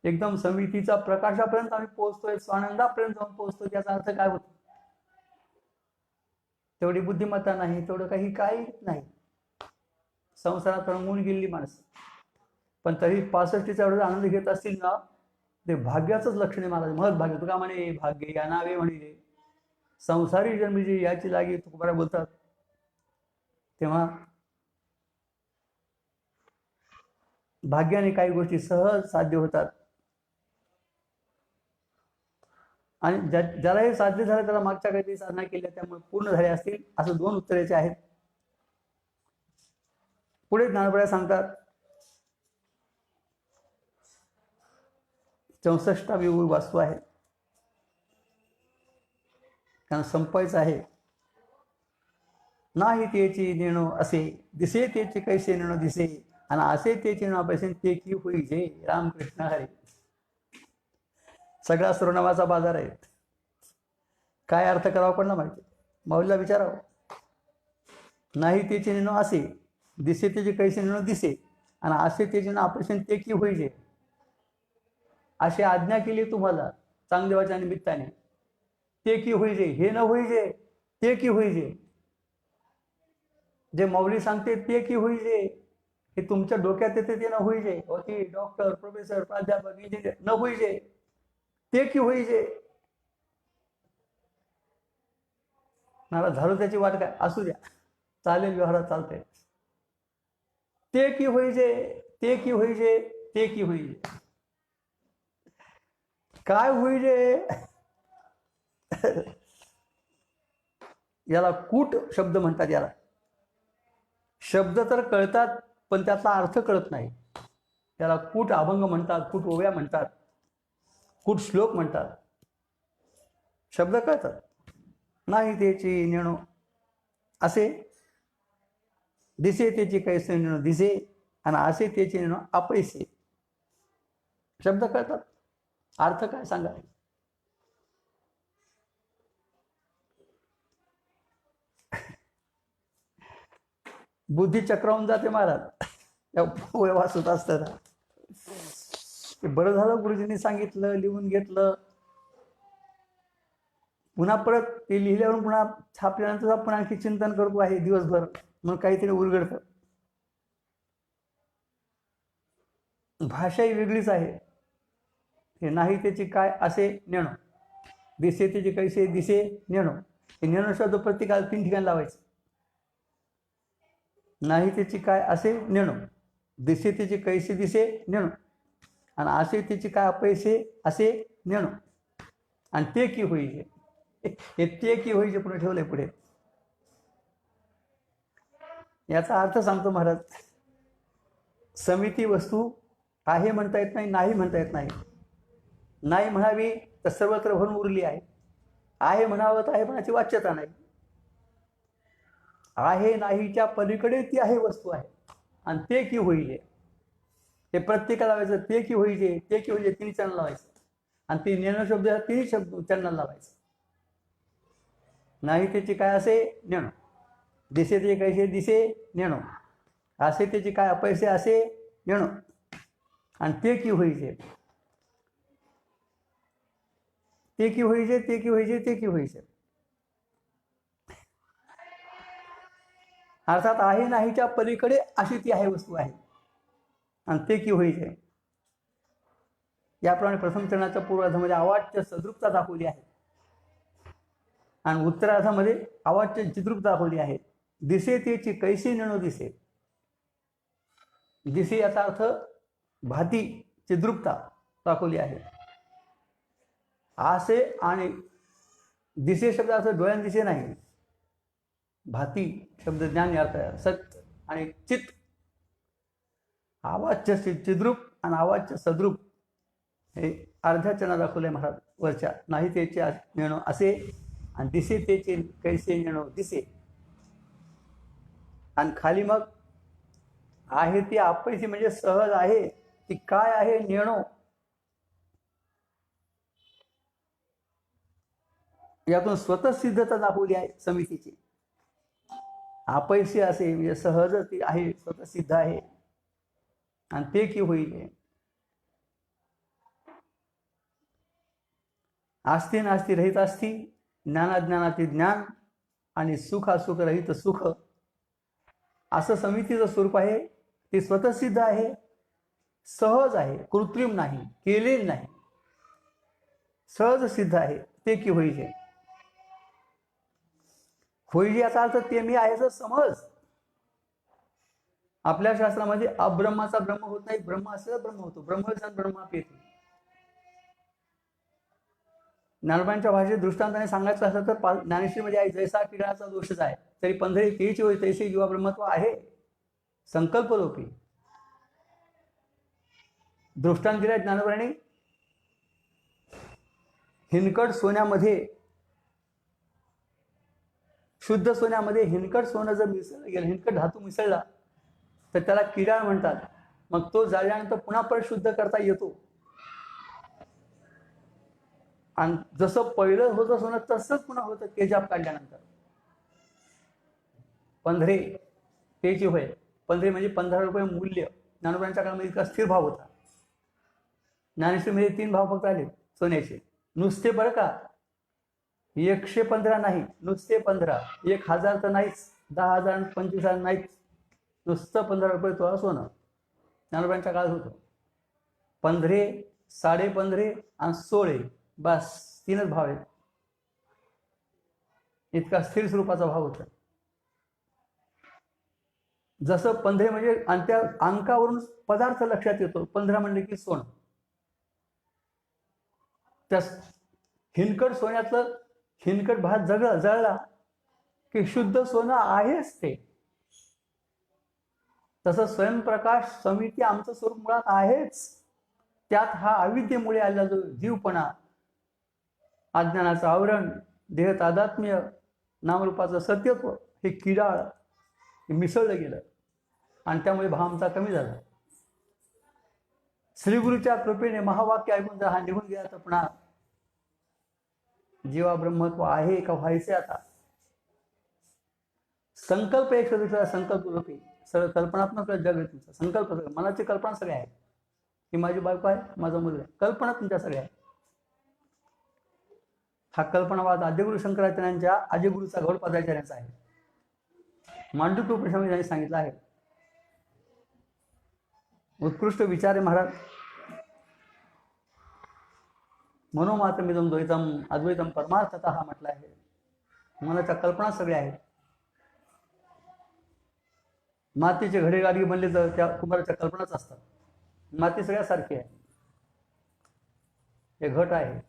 एकदम समितीचा प्रकाशापर्यंत आम्ही पोहोचतोय, स्वानंदापर्यंत जाऊन पोहोचतोय. त्याचा अर्थ काय होतो? तेवढी बुद्धिमत्ता नाही, तेवढं काही नाही. संसारात रंगून गेलेली माणसं, पण तरी 65चा एवढा आनंद घेत असतील ना, ते भाग्याचंच लक्षण आहे महाराज. महत् भाग्य. तुका म्हणे भाग्य या नावे म्हणजे संसारी जन्मी जी याची लागी, तुकोबारा बोलतात. तेव्हा भाग्याने काही गोष्टी सहज साध्य होतात, आणि ज्याला हे साध्य झालं त्याला मागच्या काहीतरी साधना केल्या त्यामुळे पूर्ण झाले असतील, असं 2 उत्तराचे आहेत. पुढे ज्ञानोबा सांगतात, 64वी वास्तू आहे, कारण संपायचं आहे. नाही त्याची नेणो असे दिसे, त्याचे कैसे नेणो दिसे, आणि असे त्याचे नेणो पैसे ते की होई जे. रामकृष्ण हरे. सगळा सर्वनामाचा बाजार आहे. काय अर्थ करावा पण ना माहिती, माऊलीला विचारावं. नाही त्याचे नेणो असे दिसे, त्याचे कैसे नेणो दिसे, आणि असे त्याचे नेणो ऑपरेशन ते की होई जे. अशी आज्ञा केली तुम्हाला चांगदेवाच्या निमित्ताने. ते की होई जे, हे न होई जे, ते की होई जे. जे माऊली सांगते ते की होई जे, हे तुमच्या डोक्यात येते ते न होई जे. होती डॉक्टर, प्रोफेसर, प्राध्यापक, इंजिनियर न होई जे, ते की होई जे. नाराज झालो त्याची वाट काय, असू द्या, चालेल, व्यवहारात चालतंय. ते की होई जे, ते की होई जे, ते की होई जे. काय होई जे? याला कूट शब्द म्हणतात. याला शब्द तर कळतात पण त्याचा अर्थ कळत नाही. त्याला कूट अभंग म्हणतात, कूट ओव्या म्हणतात, कूट श्लोक म्हणतात. शब्द कळतात. नाही त्याची नेणो असे दिसे, त्याची कैसे नेणो दिसे, आणि असे त्याची नेणो अपैसे. शब्द कळतात, अर्थ काय सांगा. बुद्धी चक्रावून जाते महाराज वाचत असताना. बरं झालं गुरुजींनी सांगितलं, लिहून घेतलं. पुन्हा परत ते लिहिल्यावर पुन्हा छापल्यानंतर आपण आणखी चिंतन करतो आहे दिवसभर, मग काहीतरी उलगडतं. भाषाही वेगळीच आहे. हे नाही त्याची काय असे नेणो, दिसे त्याची कैसे दिसे नेणो. हे नेणो शब्द प्रत्येकाला 3 ठिकाणी लावायचं. नाही त्याची काय असे नेणो, दिसे त्याची कैसे दिसे नेणो, आणि असे त्याची काय अपैसे असे नेणो, आणि ते की होईजे. हे ते की होईजे पुढे ठेवलंय पुढे. याचा अर्थ सांगतो महाराज. समिती वस्तू आहे म्हणता येत नाही, नाही म्हणता येत नाही. नाही म्हणावी तर सर्वत्र भरून उरली आहे. आहे म्हणावं तर आहे म्हणाची वाच्यता नाही. आहे नाहीच्या पलीकडे ती आहे वस्तू आहे, आणि ते की होईजे. ते प्रत्येकाला लावायचं. ते की होईजे, ते की होईजे 3 चरण लावायचं, आणि ते नेणं शब्द 3 शब्द चरणाला लावायचं. नाही त्याची काय असे नेणो, दिसे ते कैसे दिसे नेणो, असे त्याची काय अपैसे असे नेणो, आणि ते की होईजे. ते की होईजे, ते की होईजे, ते की होईजे. अर्थात आहे नाहीच्या पलीकडे अशी ती आहे वस्तू आहे, आणि ते की होईजे. याप्रमाणे प्रथम चरणाच्या पूर्वार्धामध्ये अवाच्य सद्रूपता दाखवली आहे, आणि उत्तरार्धामध्ये अवाच्य चिद्रूपता दाखवली आहे. दिसे त्याची कैसी नेणो दिसे. दिसे याचा अर्थ भाती, चिद्रूपता दाखवली आहे. असे आणि दिसे शब्दाचा अर्थ डोळ्यान दिसे नाही. भाती शब्द ज्ञान अर्थ आहे. सत आणि चित, आवाजच्या चिद्रूप आणि आवाजच्या सद्रूप हे अर्ध्या चना दाखवले महाराज वरच्या. नाही तेचे नेणो असे आणि दिसे तेचे कैसे नेणो दिसे. आणि खाली मग आहे ती आपैसी म्हणजे सहज आहे ती काय आहे नेणो. यातून स्वतः सिद्धता दाखवली आहे समितीची. आपैसी असे म्हणजे सहज ती आहे, स्वतः सिद्ध आहे. आणि ते की होईल आस्ती नास्ती रहित असती, ज्ञानाज्ञानातील ज्ञान आणि सुख रहित सुख, असं समितीचं स्वरूप आहे. ते स्वतः सिद्ध आहे, सहज आहे, कृत्रिम नाही, केलेलं नाही, सहज सिद्ध आहे. ते की होईजे. होईजे याचा अर्थ ते मी आहे समज. आपल्या शास्त्रामध्ये अब्रह्माचा ब्रह्म होत नाही, ब्रह्म असलेला ब्रह्म होतो. ब्रह्माप येते. ज्ञानोबांच्या भाषेत दृष्टांताने सांगायचं असलं तर ज्ञानेश्वरीमध्ये आहे जैसा किरणाचा दोषच आहे तरी पंधरे तेची होय तैसे जीवा ब्रह्मत्व आहे संकल्परूपी. दृष्टांत दिलाय ज्ञानोबांनी. हिनकट सोन्यामध्ये, शुद्ध सोन्यामध्ये हिनकट सोनं जर मिसळलं गेलं, हिनकट धातू मिसळला तर त्याला किडाळ म्हणतात. मग तो जाळल्यानंतर पुन्हा परत शुद्ध करता येतो. आणि जसं पहिलं होतं सोनं तसंच पुन्हा होतं तेजाब काढल्यानंतर. पंधरे तेची होय, पंधरे म्हणजे 15 रुपये मूल्य. ज्ञानोबांच्या काळामध्ये इतका स्थिर भाव होता. ज्ञानेश्वरीमध्ये 3 भाव फक्त आले सोन्याचे नुसते, बरं का. 115 नाही, नुसते 15. 1000 तर नाहीच, 10,000 25,000 नाहीच, नुसतं 15 रुपये तोळा सोनं ज्ञानोबांच्या काळात होतं. 15, 15.5 आणि 16, बस 3च भाव आहेत. इतका स्थिर स्वरूपाचा भाव होता. जसं 15 म्हणजे आणि त्या अंकावरून पदार्थ लक्षात येतो. 15 म्हणले की सोनं. त्या हिनकट सोन्यातलं हिनकट भात जळला की शुद्ध सोनं आहेच ते. तसं स्वयंप्रकाश समिती आमचं स्वरूप मुळात आहेच. त्यात हा अविद्येमुळे आलेला जो जीवपणा, अज्ञानाचं आवरण, देह तादात्म्य, नामरूपाचं सत्यत्व, हे किडाळ मिसळलं गेलं आणि त्यामुळे भाव आमचा कमी झाला. श्रीगुरूच्या कृपेने महावाक्य ऐकून जर हा निघून गेला तर पुन्हा जीवा ब्रह्मत्व आहे का व्हायचे. आता संकल्प एक दुसरा संकल्प रूपी सगळं कल्पनात्मक जग आहे तुमचं. संकल्प सगळं, मनाची कल्पना सगळ्या आहे की माझी बायको आहे, माझा मुलगा आहे, कल्पना तुमच्या सगळ्या आहे. हा कल्पनावाद आद्यगुरु शंकराचार्यांच्या आदिगुरूचा गौडपादाचार्यांचा आहे. मांडुक्य उपनिषदामध्ये त्यांनी सांगितलं आहे. उत्कृष्ट विचार आहे महाराज. मनोमात्रमिदं द्वैतम अद्वैतम परमार्थतः हा म्हटलं आहे. मनाच्या कल्पना सगळ्या आहेत. मातीचे घडे गाडी बनले तर त्या कुंभाराच्या कल्पनाच असतात. माती सगळ्यासारखी आहे. हे घट आहे,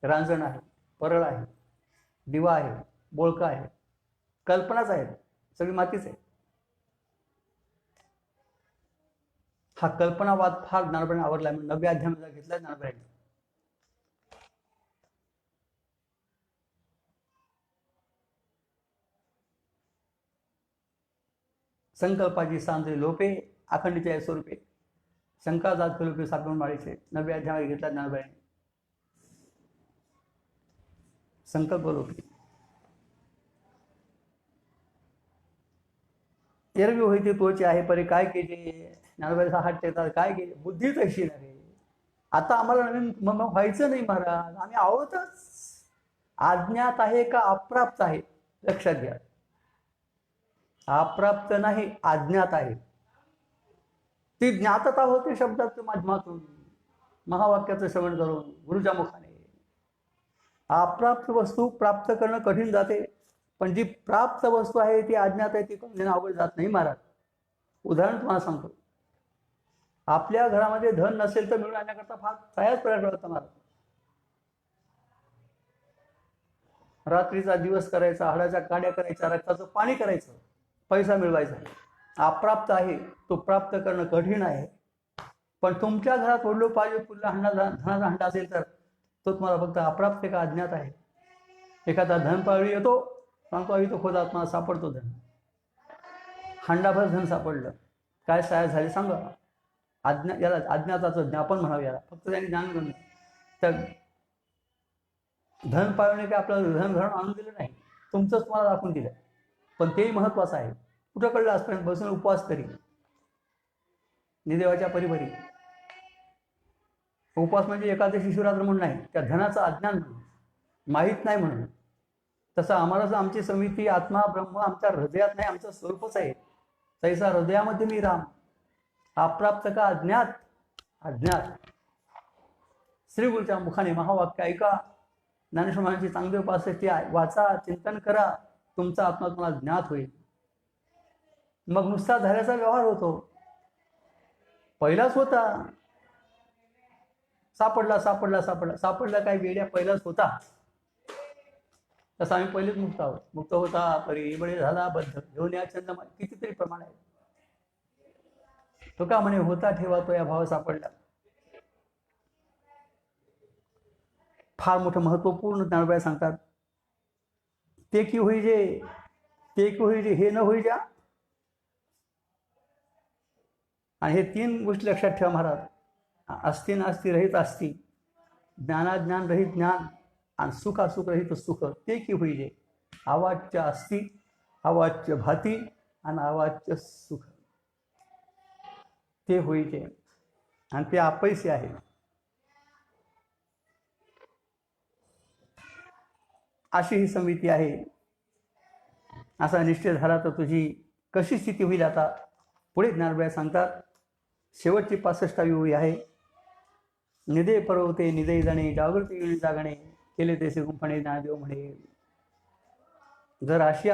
रांजण आहे, परळ आहे, दिवा आहे, बोळका आहे, कल्पनाच आहेत, सगळी मातीच आहे. हा कल्पनावाद फार ज्ञानोबांना आवडला म्हणून 9व्या अध्यायामध्ये घेतला ज्ञानोबांनी. संकल्पाची सांद्रे लोपे अखंडित स्वरूपे शंका जात लोपे सापडून माळीचे 9व्या अध्यायामध्ये घेतला ज्ञानोबांनी. संकल्प लोपे एरवी होईते तोचे आहे परे काय केले. ज्ञानोबाचा हात टेकतात, काय केले, बुद्धी तशी नव्हे. आता आम्हाला नवीन व्हायचं नाही महाराज, आम्ही आहोतच. अज्ञात आहे का अप्राप्त आहे लक्षात घ्या. अप्राप्त नाही, अज्ञात आहे. ती ज्ञातता होते शब्दाच्या माध्यमातून, महावाक्याचं श्रवण करून, गुरुच्या मुखाने. अप्राप्त वस्तू प्राप्त करणं कठीण जाते, पण जी प्राप्त वस्तू आहे ती अज्ञात आहे, ती करून अवघड जात नाही महाराज. उदाहरण तुम्हाला सांगतो. आपल्या घरामध्ये धन नसेल तर मिळून आणण्याकरता फार तयार प्रयत्न करतात महाराज. रात्रीचा दिवस करायचा, हाडाच्या काड्या करायच्या, रक्ताचं पाणी करायचं, पैसा मिळवायचा. अप्राप्त आहे तो प्राप्त करणं कठीण आहे. पण तुमच्या घरात वडलो पाहिजे पुढला धनाचा हंडा असेल तर तो तुम्हाला फक्त अप्राप्त का अज्ञात आहे. एखादा धनपाळी येतो, सांगतो आई तो खोदात मला सापडतो धन, हंडाभर धन सापडलं, काय सहाय्य झाली सांगा. याला अज्ञाताचं ज्ञापन म्हणावं याला. फक्त त्यांनी ज्ञान घेऊन तर धन पाळणे काय आपल्याला धन घरून आणून दिलं नाही, तुमचंच तुम्हाला दाखवून दिलं. पण तेही महत्वाचं आहे. कुठं कळलं आजपर्यंत बसून उपवास तरी निदेवाच्या परिभरी. उपवास म्हणजे एकादशी शिवरात्र म्हणून नाही, त्या धनाचं अज्ञान म्हणून, माहीत नाही म्हणून. तसं आम्हाला आमची समिती आत्मा ब्रह्म आमच्या हृदयात नाही, आमचं स्वरूपच आहे. तैसा हृदयामध्ये मी राम. अप्राप्त का अज्ञात. अज्ञात श्री गुरुच्या मुखाने महावाक्य ऐका. ज्ञानेश्वर महाराजांची चांगली उपासना वाचा, चिंतन करा, तुमचा आत्मा तुम्हाला ज्ञात होईल. मग नुसता झाल्याचा व्यवहार होतो. पहिलाच होता, सापडला सापडला सापडला सापडला काय वेड्या, पहिलाच होता. तसं आम्ही पहिलेच मुक्त आहोत. मुक्त होता परी बळे झाला बद्ध घेऊन या चंद्रमा, कितीतरी प्रमाण आहे. तो का म्हणे होता ठेवा तो या भाव सापडला. फार मोठं महत्वपूर्ण ज्ञानोबा सांगतात. ते की होईजे, ते की होईजे, हे न होईजा. आणि हे तीन गोष्टी लक्षात ठेवा महाराज. अस्ति नास्ति रहित अस्ति, ज्ञानाज्ञान रहित ज्ञान, आणि सुखासुख रहित सुख. ते की होईजे. अवाच्य अस्ति, अवाच्य भाती, आणि अवाच्य सुख. ते होईजे आणि ते अपैसे आहे. अशी ही समिती आहे. असा निश्चय झाला तर तुझी कशी स्थिती होईल. आता पुढे ज्ञानोबा सांगतात. शेवटची 65वी ओळी आहे. निदे परवते निदे जाणे, जागृती येणे जागणे, केले तेसे गुंफणे ज्ञानदेव म्हणे. जर अशी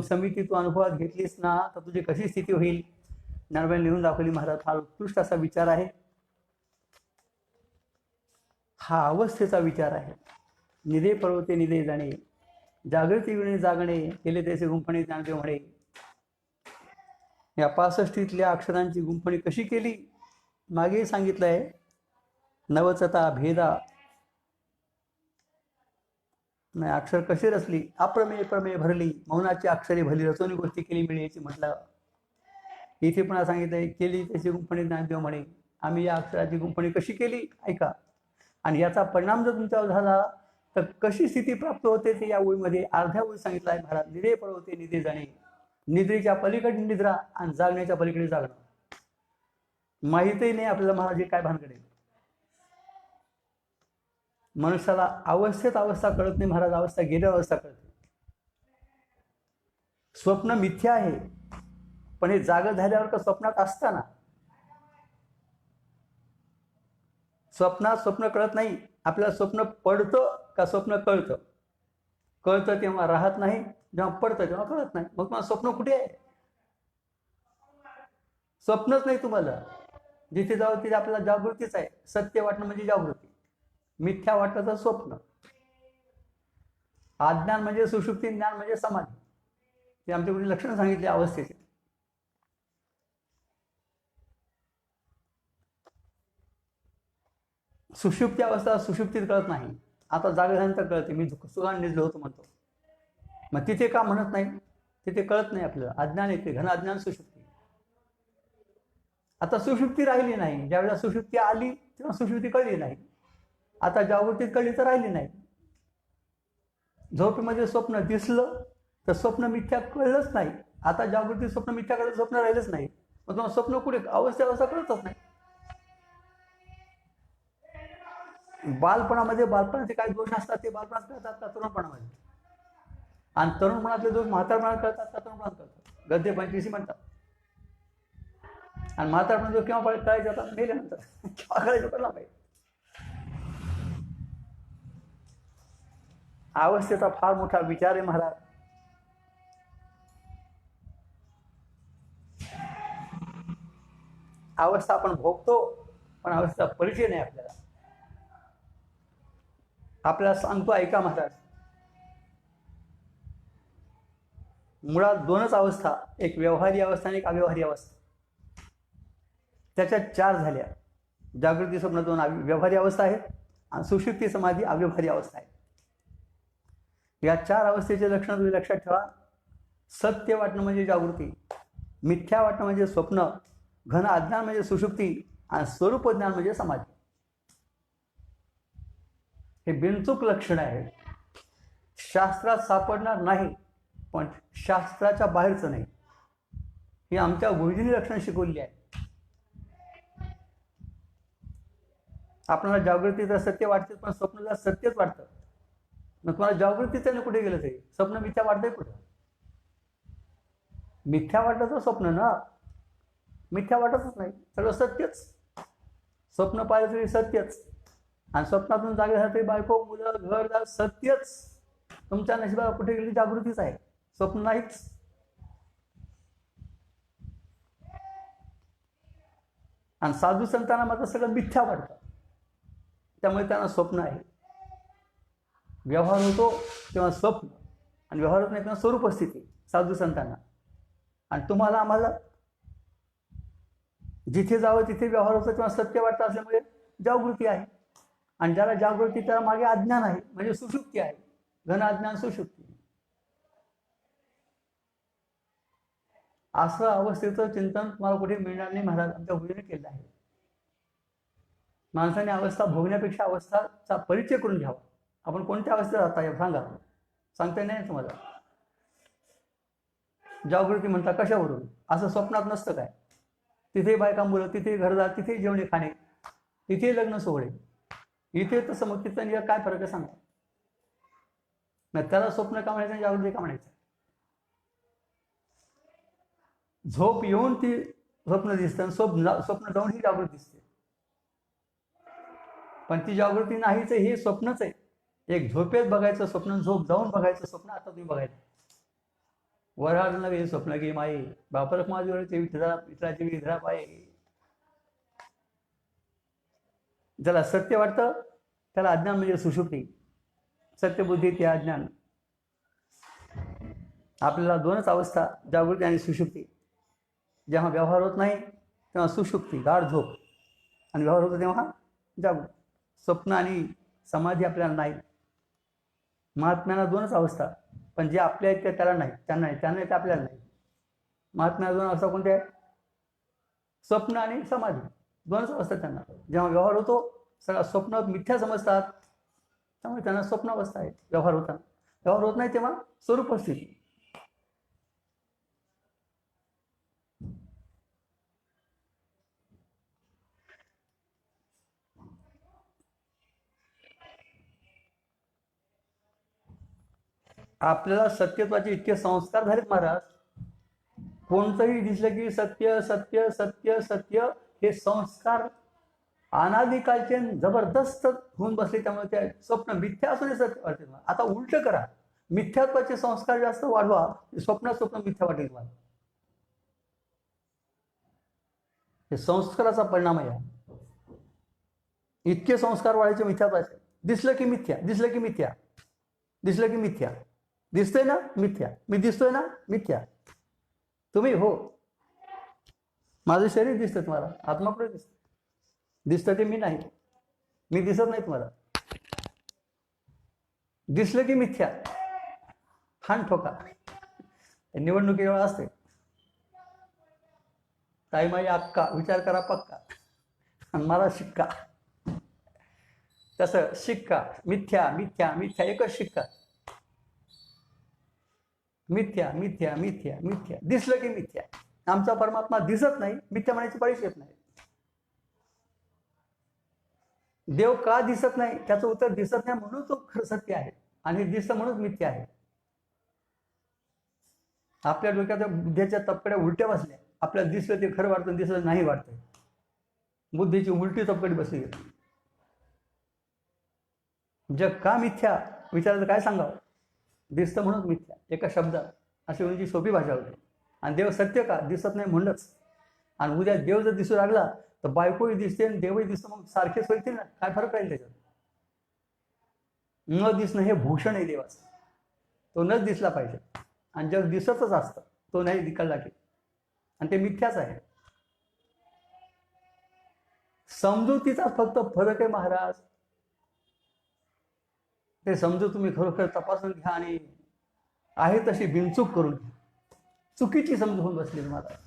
समिती तू अनुभवात घेतलीस ना तर तुझी कशी स्थिती होईल. ज्ञानोबा लिहून दाखवली महाराज. हा उत्कृष्ट असा विचार आहे. हा अवस्थेचा विचार आहे. निदे पर्वते निदे जाणे, जागृती विणे जागणे, केले तेसे गुंफणे ज्ञानदेव म्हणे. या 65तल्या अक्षरांची गुंफणी कशी केली मागे सांगितलंय. नवचता भेदा नाही, अक्षर कशी रचली. अप्रमेय प्रमेय भरली, मौनाची अक्षरे भरली, रचवणी गोष्टी केली मिळायची म्हटलं. इथे पुन्हा सांगितलंय केली त्याची गुंफणी ज्ञानदेव म्हणे. आम्ही या अक्षराची गुंफणी कशी केली ऐका. आणि याचा परिणाम जर तुमच्यावर झाला तर कशी स्थिती प्राप्त होते ते या ओळीमध्ये अर्ध्या ओळी सांगितलं आहे महाराज. निदे पळवते निदे जाणे, निद्रेच्या पलीकडे निद्रा आणि जागण्याच्या पलीकडे जागणं. माहितही नाही आपल्याला महाराज काय भानकडे. मनुष्याला अवस्थेत अवस्था कळत नाही महाराज, अवस्था गेल्या अवस्था कळते. स्वप्न मिथ्या आहे, पण हे जाग झाल्यावर का स्वप्नात असताना. स्वप्नात स्वप्न कळत नाही आपल्याला. स्वप्न पडतं का स्वप्न कळतं. कळतं तेव्हा राहत नाही, जेव्हा पडतं तेव्हा कळत नाही. मग तुम्हाला स्वप्न कुठे आहे. स्वप्नच नाही तुम्हाला. जिथे जाऊ तिथे आपल्याला जागृतीच आहे. सत्य वाटणं म्हणजे जागृती, मिथ्या वाटलं तर स्वप्न. अज्ञान म्हणजे सुषुप्ती, ज्ञान म्हणजे समाधी. ते आमच्याकडे लक्षणं सांगितली अवस्थेचे. सुषुप्ती अवस्था सुषुप्तीत कळत नाही. आता जागा झाल्यानंतर कळते. मी सुखाने निजलो होतो म्हणतो. मग तिथे का म्हणत नाही. तिथे कळत नाही आपल्याला. अज्ञान येते, घन अज्ञान सुषुप्ती. आता सुषुप्ती राहिली नाही. ज्यावेळेला सुषुप्ती आली तेव्हा सुषुप्ती कळली नाही. आता जागृतीत कळली तर राहिली नाही. झोपेमध्ये स्वप्न दिसलं तर स्वप्न मिथ्या कळलंच नाही. आता जागृतीत स्वप्न मिथ्या कळलं, स्वप्न राहिलंच नाही. मग तुम्हाला स्वप्न कुठे अवस्था कळतच नाही. बालपणामध्ये बालपणाचे काही दोष असतात ते बालपणात कळतात का तरुणपणामध्ये. आणि तरुणपणातले दोष म्हातारपणात कळतात का तरुणपणात कळतात. गद्य 85 म्हणतात. आणि म्हातारपणात दोष केव्हा कळायचे जातात मेल्यानंतर. केव्हा कळायचं कळला पाहिजे. अवस्थेचा फार मोठा विचार आहे महाराज. अवस्था आपण भोगतो पण अवस्थेचा परिचय नाही आपल्याला. आपल्याला सांगतो ऐका महाराज. मुळात दोनच अवस्था, एक व्यवहारी अवस्था आणि एक अव्यवहारी अवस्था. त्याच्यात चार झाल्या. जागृती स्वप्न दोन व्यवहारी अवस्था आहेत आणि सुषुप्ती समाधी अव्यवहारी अवस्था आहे. या चार अवस्थेचे लक्षण तुम्ही लक्षात ठेवा. सत्य वाटणं म्हणजे जागृती, मिथ्या वाटणं म्हणजे स्वप्न, घन अज्ञान म्हणजे सुषुप्ती आणि स्वरूप ज्ञान म्हणजे समाधी. हे बिनचूक लक्षण आहे. शास्त्रात सापडणार नाही, पण शास्त्राच्या बाहेरचं नाही. ही आमच्या गुरुजींनी लक्षण शिकवली आहे. आपल्याला जागृतीचं सत्य वाटते, पण स्वप्नाला सत्यच वाटतं. मग तुम्हाला जागृतीचं कुठे गेलं ते स्वप्न मिथ्या वाटतंय कुठं? मिथ्या वाटलं तर स्वप्न ना, मिथ्या वाटतच नाही, सगळं सत्यच. स्वप्न पाहिलं तरी सत्यच, आणि स्वप्नातून जागे झालं तरी बायको मुलं घरदार सत्यच. तुमच्या नशिबाला कुठे गेली जागृतीच आहे, स्वप्न नाहीच. आणि साधू संतांना मात्र सगळं मिथ्या वाटतं, त्यामुळे त्यांना स्वप्न आहे. व्यवहार होतो तेव्हा स्वप्न, आणि व्यवहार होत नाही तेव्हा स्वरूप स्थिती साधू संतांना. आणि तुम्हाला आम्हाला जिथे जावं तिथे व्यवहार होतो तेव्हा सत्य वाटतं असल्यामुळे जागृती आहे. आणि ज्याला जागृती त्याला मागे अज्ञान आहे, म्हणजे सुषुप्ती आहे. घन अज्ञान सुषुप्ती. असं अवस्थेचं चिंतन तुम्हाला कुठे मिळणार नाही, महाराज आमच्या गुरुजीने केलं आहे. माणसाने अवस्था भोगण्यापेक्षा अवस्थाचा परिचय करून घ्यावा. आपण कोणत्या अवस्थेत राहता सांगा, सांगता नाही तुम्हाला. जागृती म्हणता कशावरून? असं स्वप्नात नसतं काय. तिथे बायका मुलं, तिथे घरदार, तिथे जेवणे खाणे, तिथे लग्न सोहळे, इथे तसं. मग तिथं काय फरक आहे सांगा. नाही त्याला स्वप्न का म्हणायचं, जागृती का म्हणायचं? झोप येऊन ती स्वप्न दिसतं, स्वप्न जाऊन ही जागृती दिसते. पण ती जागृती नाहीच, हे स्वप्नच आहे. एक झोपेत बघायचं स्वप्न, झोप जाऊन बघायचं स्वप्न. आता तुम्ही बघायचं वराड नव्हे स्वप्न गे माये, बापरक माझ्यावरचे विठ्ठलाचे विधरा पाये. ज्याला सत्य वाटतं त्याला अज्ञान म्हणजे सुषुप्ती. सत्यबुद्धी ते अज्ञान. आपल्याला दोनच अवस्था, जागृती आणि सुषुप्ती. जेव्हा व्यवहार होत नाही तेव्हा सुषुप्ती गाढ झोप, आणि व्यवहार होतो तेव्हा जागृत. स्वप्न आणि समाधी आपल्याला नाही. महात्म्यांना दोनच अवस्था, पण जे आपल्या आहेत त्याला नाही, त्यांना नाही, त्यांना ते आपल्याला नाही. महात्म्यांना दोन अवस्था कोणत्या आहेत? स्वप्न आणि समाधी, दोनच अवस्था त्यांना. जेव्हा व्यवहार होतो सगळा स्वप्न मिथ्या समजतात, त्यामुळे त्यांना स्वप्न अवस्था आहे. व्यवहार होता, व्यवहार होत नाही तेव्हा स्वरूप स्थिती. आपल्याला सत्यत्वाचे इतके संस्कार झालेत महाराज. कोणतंही दिसलं की सत्य सत्य सत्य सत्य, हे संस्कार अनादिकालचे जबरदस्त होऊन बसले. त्यामुळे ते स्वप्न मिथ्या असून सत्य वाटते. आता उलट करा, मिथ्यात्वाचे संस्कार जास्त वाढवा, स्वप्न मिथ्या वाटेल तुम्हाला. हे संस्काराचा परिणाम आहे. इतके संस्कार वाढायचे मिथ्यात्वाचे. दिसलं की मिथ्या, दिसलं की मिथ्या, दिसलं की मिथ्या. दिसतोय ना मिथ्या, मी दिसतोय ना मिथ्या. तुम्ही हो, माझं शरीर दिसतं तुम्हाला, आत्मा कुठे दिसतं? दिसतं ते मी नाही, मी दिसत नाही तुम्हाला. दिसलं की मिथ्या, हान ठोका. निवडणुकीवेळा असते, ताई माझी अक्का, विचार करा पक्का, आणि मला शिक्का. तसं शिक्का मिथ्या मिथ्या मिथ्या, एकच शिक्का. मिथ्या मिथ्या मिथ्या मिथ्या, दिसलं की मिथ्या. आमचा परमात्मा दिसत नाही, मिथ्या म्हणायची पाळीच येत नाही. देव का दिसत नाही त्याचं उत्तर दिसत नाही म्हणून तो खरं सत्य आहे, आणि दिसतं म्हणून मिथ्या आहे. आपल्या डोक्याच्या बुद्धीच्या तपकड्या उलट्या बसल्या. आपल्याला दिसलं ते खरं वाटतं, दिसलं नाही वाटतं. बुद्धीची उलटी तपकडी बसली. जग का मिथ्या विचारायचं काय सांगावं? दिसतं म्हणून मिथ्या, एका शब्दात अशी उंची सोपी भाषा होती. आणि देव सत्य का दिसत नाही म्हणूनच. आणि उद्या देव जर दिसू लागला तर बायकोही दिसते आणि देवही दिसतं, मग सारखेच होईल ना, काय फरक राहील त्याच्यात? न दिसणं हे भूषण आहे देवाचं, तो नच दिसला पाहिजे. आणि जग दिसतच असतं, तो नाही दिकळला की, आणि ते मिथ्याच आहे. समजुतीचा फक्त फरक आहे महाराज. ते समजूत तुम्ही खरोखर तपासून घ्या आणि आहे तशी बिनचूक करून घ्या. चुकीची समजूत होऊन बसली महाराज.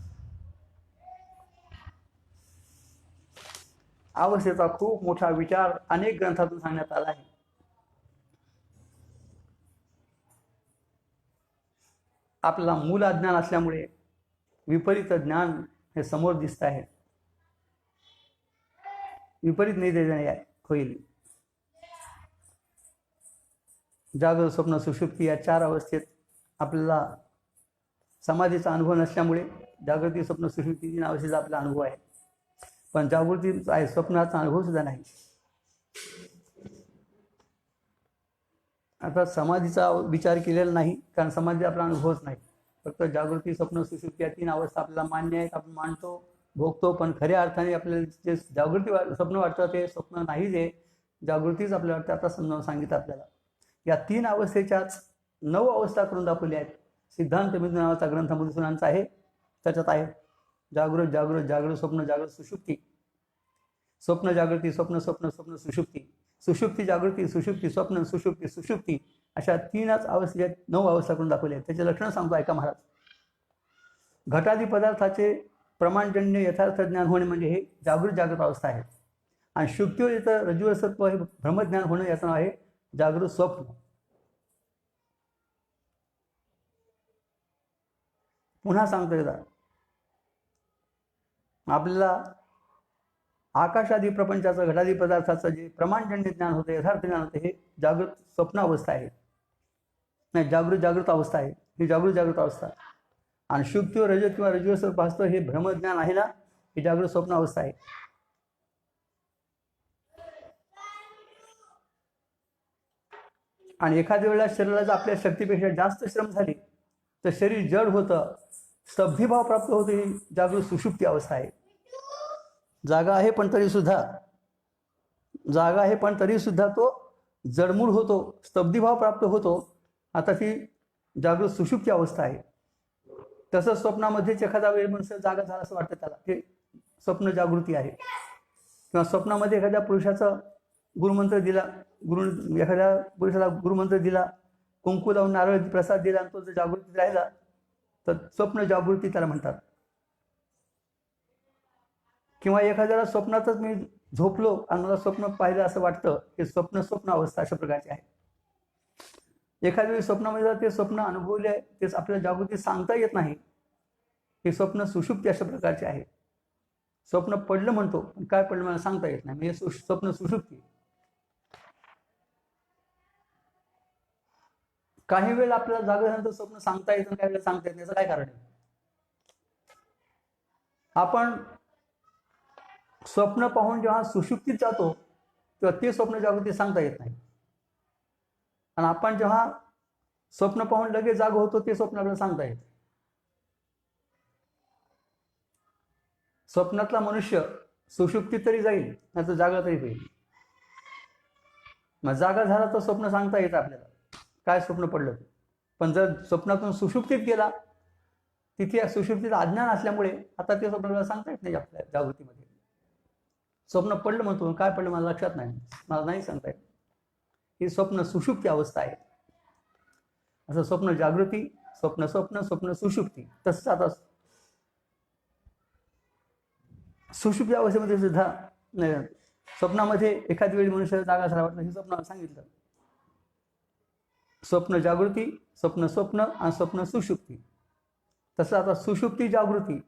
अवस्थेचा खूप मोठा विचार अनेक ग्रंथातून सांगण्यात आला आहे. आपल्याला मूल अज्ञान असल्यामुळे विपरीत ज्ञान हे समोर दिसत आहे. विपरीत निर्णय होईल. जागृत, स्वप्न, सुषुप्ती या 4 अवस्थेत आपल्याला समाधीचा अनुभव नसल्यामुळे जागृती, स्वप्न, सुषुप्ती 3 अवस्थेचा आपला अनुभव आहे, पण जागृती आहे स्वप्नाचा अनुभव सुद्धा नाही. आता समाधीचा विचार केलेला नाही, कारण समाधी आपला अनुभवच नाही. फक्त जागृती, स्वप्न, सुषुप्ती या 3 अवस्था आपल्याला मान्य आहेत, आपण मानतो, भोगतो, पण खऱ्या अर्थाने आपल्याला जे जागृती स्वप्न वाटतं ते स्वप्न नाही, जे जागृतीच आपल्याला वाटतं. आता समजावून सांगितलं आपल्याला. या 3 अवस्थेच्याच 9 अवस्था करून दाखवल्या आहेत. सिद्धांत बिंदू नावाचा ग्रंथ मधुसूदनांचा आहे, त्याच्यात आहे जागृत, जागृत, जागृत, स्वप्न, जागृत, सुषुप्ती, स्वप्न, जागृती, स्वप्न, स्वप्न, स्वप्न, सुषुप्ती, सुषुप्ती, जागृती, सुषुप्ती, स्वप्न, सुषुप्ती, सुषुप्ती, अशा 3च अवस्थेच्या 9 अवस्था करून दाखवल्या आहेत. त्याचे लक्षण सांगतो, ऐका महाराज. घटादी पदार्थाचे प्रमाणजन्य यथार्थ ज्ञान होणे म्हणजे हे जागृत अवस्था आहे, आणि शुक्तीवर येतं रज्जुरसत्व हे भ्रमज्ञान होणं, याचं नाव आहे जागृत स्वप्न. पुन्हा सांगतो एकदा, आपल्याला आकाशादी प्रपंचाचं, घटादी पदार्थाचं जे प्रमाणजन्य ज्ञान होतं, यथार्थ ज्ञान होतं, हे जागृत स्वप्न अवस्था आहे. नाही, जागृत अवस्था आहे ही, जागृत अवस्था. आणि शुक्तीव रजत किंवा रज्जुरसत्व भासतं हे भ्रमज्ञान आहे ना, ही जागृत स्वप्न अवस्था आहे. आणि एखाद्या वेळेला शरीराला जर आपल्या शक्तीपेक्षा जास्त श्रम झाले तर शरीर जड होतं, स्तब्धीभाव प्राप्त होते, ही जागृत सुषुप्ती अवस्था आहे. जागा आहे पण तरी सुद्धा तो जडमूड होतो, स्तब्धीभाव प्राप्त होतो. आता ती जागृत सुषुप्ती अवस्था आहे. तसंच स्वप्नामध्येच एखादा वेळ मनुष्य जागा झाला असं वाटतं त्याला, हे स्वप्न जागृती आहे. किंवा स्वप्नामध्ये एखाद्या पुरुषाचा गुरुमंत्र दिला, एखाद्या पुरुषाला गुरुमंत्र दिला, कुंकू लावून नारळ प्रसाद दिला, आणि तो जर जागृतीत राहिला तर स्वप्न जागृती त्याला म्हणतात. किंवा एखाद्याला स्वप्नातच मी झोपलो आणि मला स्वप्न पाहिलं असं वाटतं, हे स्वप्न अवस्था अशा प्रकारची आहे. एखाद्या वेळी स्वप्नामध्ये ते स्वप्न अनुभवले आहे, तेच आपल्याला जागृती सांगता येत नाही, हे स्वप्न सुषुप्ती अशा प्रकारचे आहे. स्वप्न पडलं म्हणतो, पण काय पडलं मला सांगता येत नाही, म्हणजे स्वप्न सुषुप्ती. काही वेळेला आपल्याला जागल्यानंतर स्वप्न सांगता येतं, काही वेळेला सांगता येत नाही. याचं काय कारण आहे? आपण स्वप्न पाहून जेव्हा सुषुप्तीत जातो तेव्हा ते स्वप्न जागृती सांगता येत नाही, आणि आपण जेव्हा स्वप्न पाहून लगेच जाग होतो ते स्वप्न आपल्याला सांगता येत. स्वप्नातला मनुष्य सुषुप्तीत तरी जाईल, नाही तर जागा तरी होईल. मग जागा झाला तर स्वप्न सांगता येतं आपल्याला, काय स्वप्न पडलं. पण जर स्वप्नातून सुषुप्तीत गेला, तिथे सुषुप्तीचं अज्ञान असल्यामुळे आता ते स्वप्न सांगता येत नाही आपल्या जागृतीमध्ये. स्वप्न पडलं म्हणतो, काय पडलं मला लक्षात नाही, मला नाही सांगता येत. ही स्वप्न सुषुप्ती अवस्था आहे. असं स्वप्न जागृती, स्वप्न सुषुप्ती. तसंच आता सुषुप्ती अवस्थेमध्ये सुद्धा स्वप्नामध्ये एखादी वेळी मनुष्य जागा झाला वाटलं, हे स्वप्न सांगितलं. स्वप्न जागृती, स्वप्न आणि स्वप्न सुषुप्ती. तसं आता सुषुप्ती जागृती,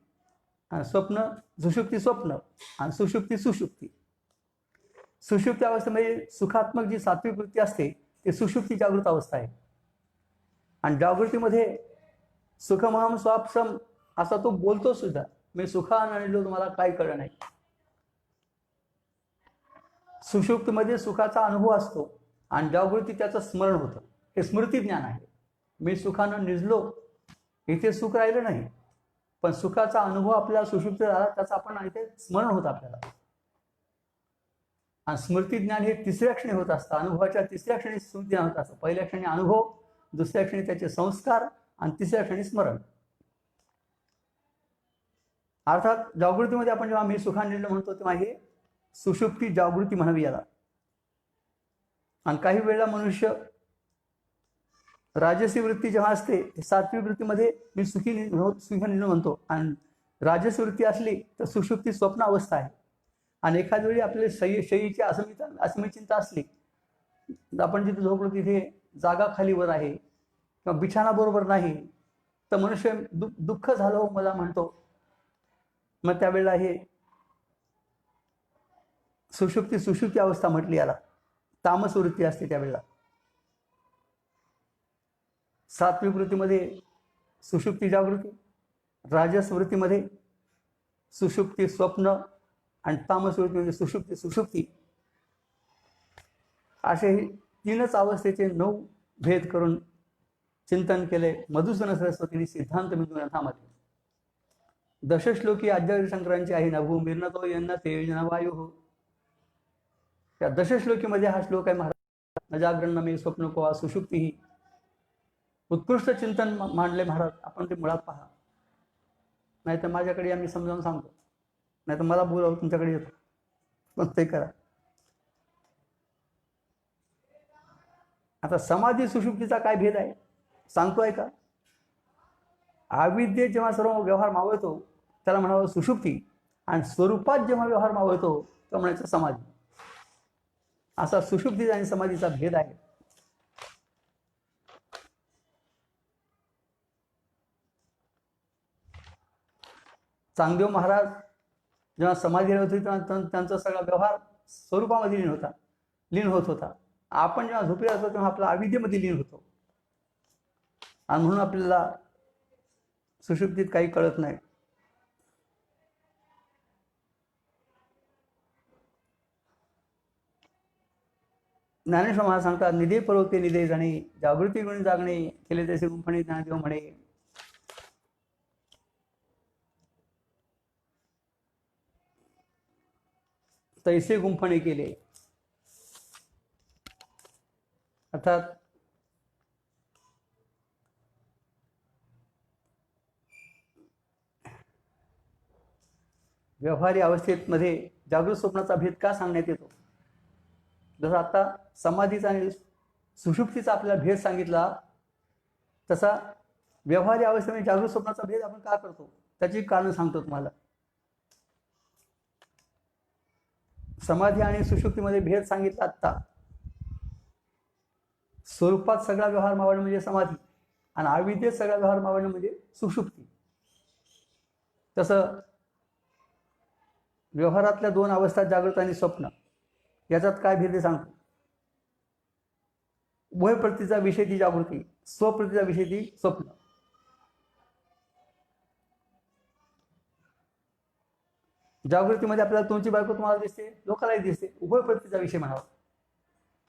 आणि सुषुप्ती स्वप्न, आणि सुषुप्ती सुषुप्ती. सुषुप्ती अवस्थेमध्ये सुखात्मक जी सात्विक वृत्ती असते ती सुषुप्ती जागृत अवस्था आहे. आणि जागृतीमध्ये सुखमहम स्वापसम असा तो बोलतो सुद्धा, मी सुखानं आणलो तुम्हाला काय कळलं नाही. सुषुप्तीमध्ये सुखाचा अनुभव असतो आणि जागृती त्याचं स्मरण होतं, हे स्मृती ज्ञान आहे. मी सुखानं निजलो, इथे सुख राहिलं नाही, पण सुखाचा अनुभव आपल्याला सुषुप्तीत आला, त्याचं आपण इथे स्मरण होतं आपल्याला. आणि स्मृती ज्ञान हे 3ऱ्या क्षणी होत असतं. अनुभवाच्या 3ऱ्या क्षणी स्मृती ज्ञान होत असतं. पहिल्या क्षणी अनुभव, दुसऱ्या क्षणी त्याचे संस्कार, आणि तिसऱ्या क्षणी स्मरण. अर्थात जागृतीमध्ये आपण जेव्हा मी सुखांजली म्हणतो तेव्हा हे सुषुप्ती जागृती म्हणावी याला. आणि काही वेळेला मनुष्य राजसी वृत्ती जेव्हा असते सात्विक वृत्तीमध्ये मी सुखी म्हणतो, आणि राजसी वृत्ती असली तर सुषुप्ती स्वप्न अवस्था आहे. आणि एखाद्या वेळी आपल्याला शयीची अस्मिचिंता असली, आपण जिथे झोपलो तिथे जागा खालीवर आहे किंवा बिछाना बरोबर नाही, तर मनुष्य दुःख झालं हो मला म्हणतो. मग त्यावेळेला हे सुषुप्ती अवस्था म्हटली याला. तामस वृत्ती असते त्यावेळेला. सात्विक वृत्तीमध्ये सुषुप्ती जागृती, राजस वृत्तीमध्ये सुषुप्ती स्वप्न, आणि तामस वृत्तीमध्ये सुषुप्ती असे तीनच अवस्थेचे 9 भेद करून चिंतन केले मधुसूदन सरस्वतींनी सिद्धांत बिंदू ग्रंथामध्ये. दशश्लोकी आद्यावरी शंकरांची आहे नभू मिर्नतो यन्न तेजन वायु. त्या दशश्लोकीमध्ये हा श्लोक आहे महाराज. न जागरण मे स्वप्न कोवा सुषुप्ती ही. उत्कृष्ट चिंतन मांडले महाराज. आपण ते मुळात पहा, नाही तर माझ्याकडे आम्ही समजावून सांगतो, नाही तर मला बोलावं तुमच्याकडे येतो, पण ते करा. आता समाधी सुषुप्तीचा काय भेद आहे सांगतोय का? अविद्येत जेव्हा सर्व व्यवहार मावळतो त्याला म्हणावं सुषुप्ती, आणि स्वरूपात जेव्हा व्यवहार मावळतो तो म्हणायचं समाधी. असा सुषुप्तीचा आणि समाधीचा भेद आहे. चांगदेव महाराज जेव्हा समाधी होती तेव्हा त्यांचा सगळा व्यवहार स्वरूपामध्ये लीन होत होता. आपण जेव्हा झोपी असतो तेव्हा आपला अविद्येमध्ये लीन होतो, आणि म्हणून आपल्याला सुषुप्तीत काही कळत नाही. ज्ञानेश्वर महाराज सांगतात, निधे परोते निधे जाणे, जागृती गुणी जागणे, केले तसे गुंफणे ज्ञानदेव म्हणे. तैसे गुंफणे केले. अर्थात व्यवहारी अवस्थेमध्ये जागृत स्वप्नाचा भेद का सांगण्यात येतो? जसं आता समाधीचा आणि सुषुप्तीचा आपल्याला भेद सांगितला, तसा व्यवहारी अवस्थेमध्ये जागृत स्वप्नाचा भेद आपण का करतो त्याची कारण सांगतो तुम्हाला. समाधी आणि सुषुप्तीमध्ये भेद सांगितला आत्ता. स्वरूपात सगळा व्यवहार मावळणं म्हणजे समाधी, आणि अविद्येत सगळा व्यवहार मावळणं म्हणजे सुषुप्ती. तसं व्यवहारातल्या 2 अवस्था जागृत आणि स्वप्न याच्यात काय भेद सांगतो? उभयप्रतीचा विषय ती जागृती, स्वप्रतीचा विषय ती स्वप्न. जागृतीमध्ये आपल्याला तुमची बायको तुम्हाला दिसते, लोकांनाही दिसते, उभयप्रतीचा विषय म्हणावा.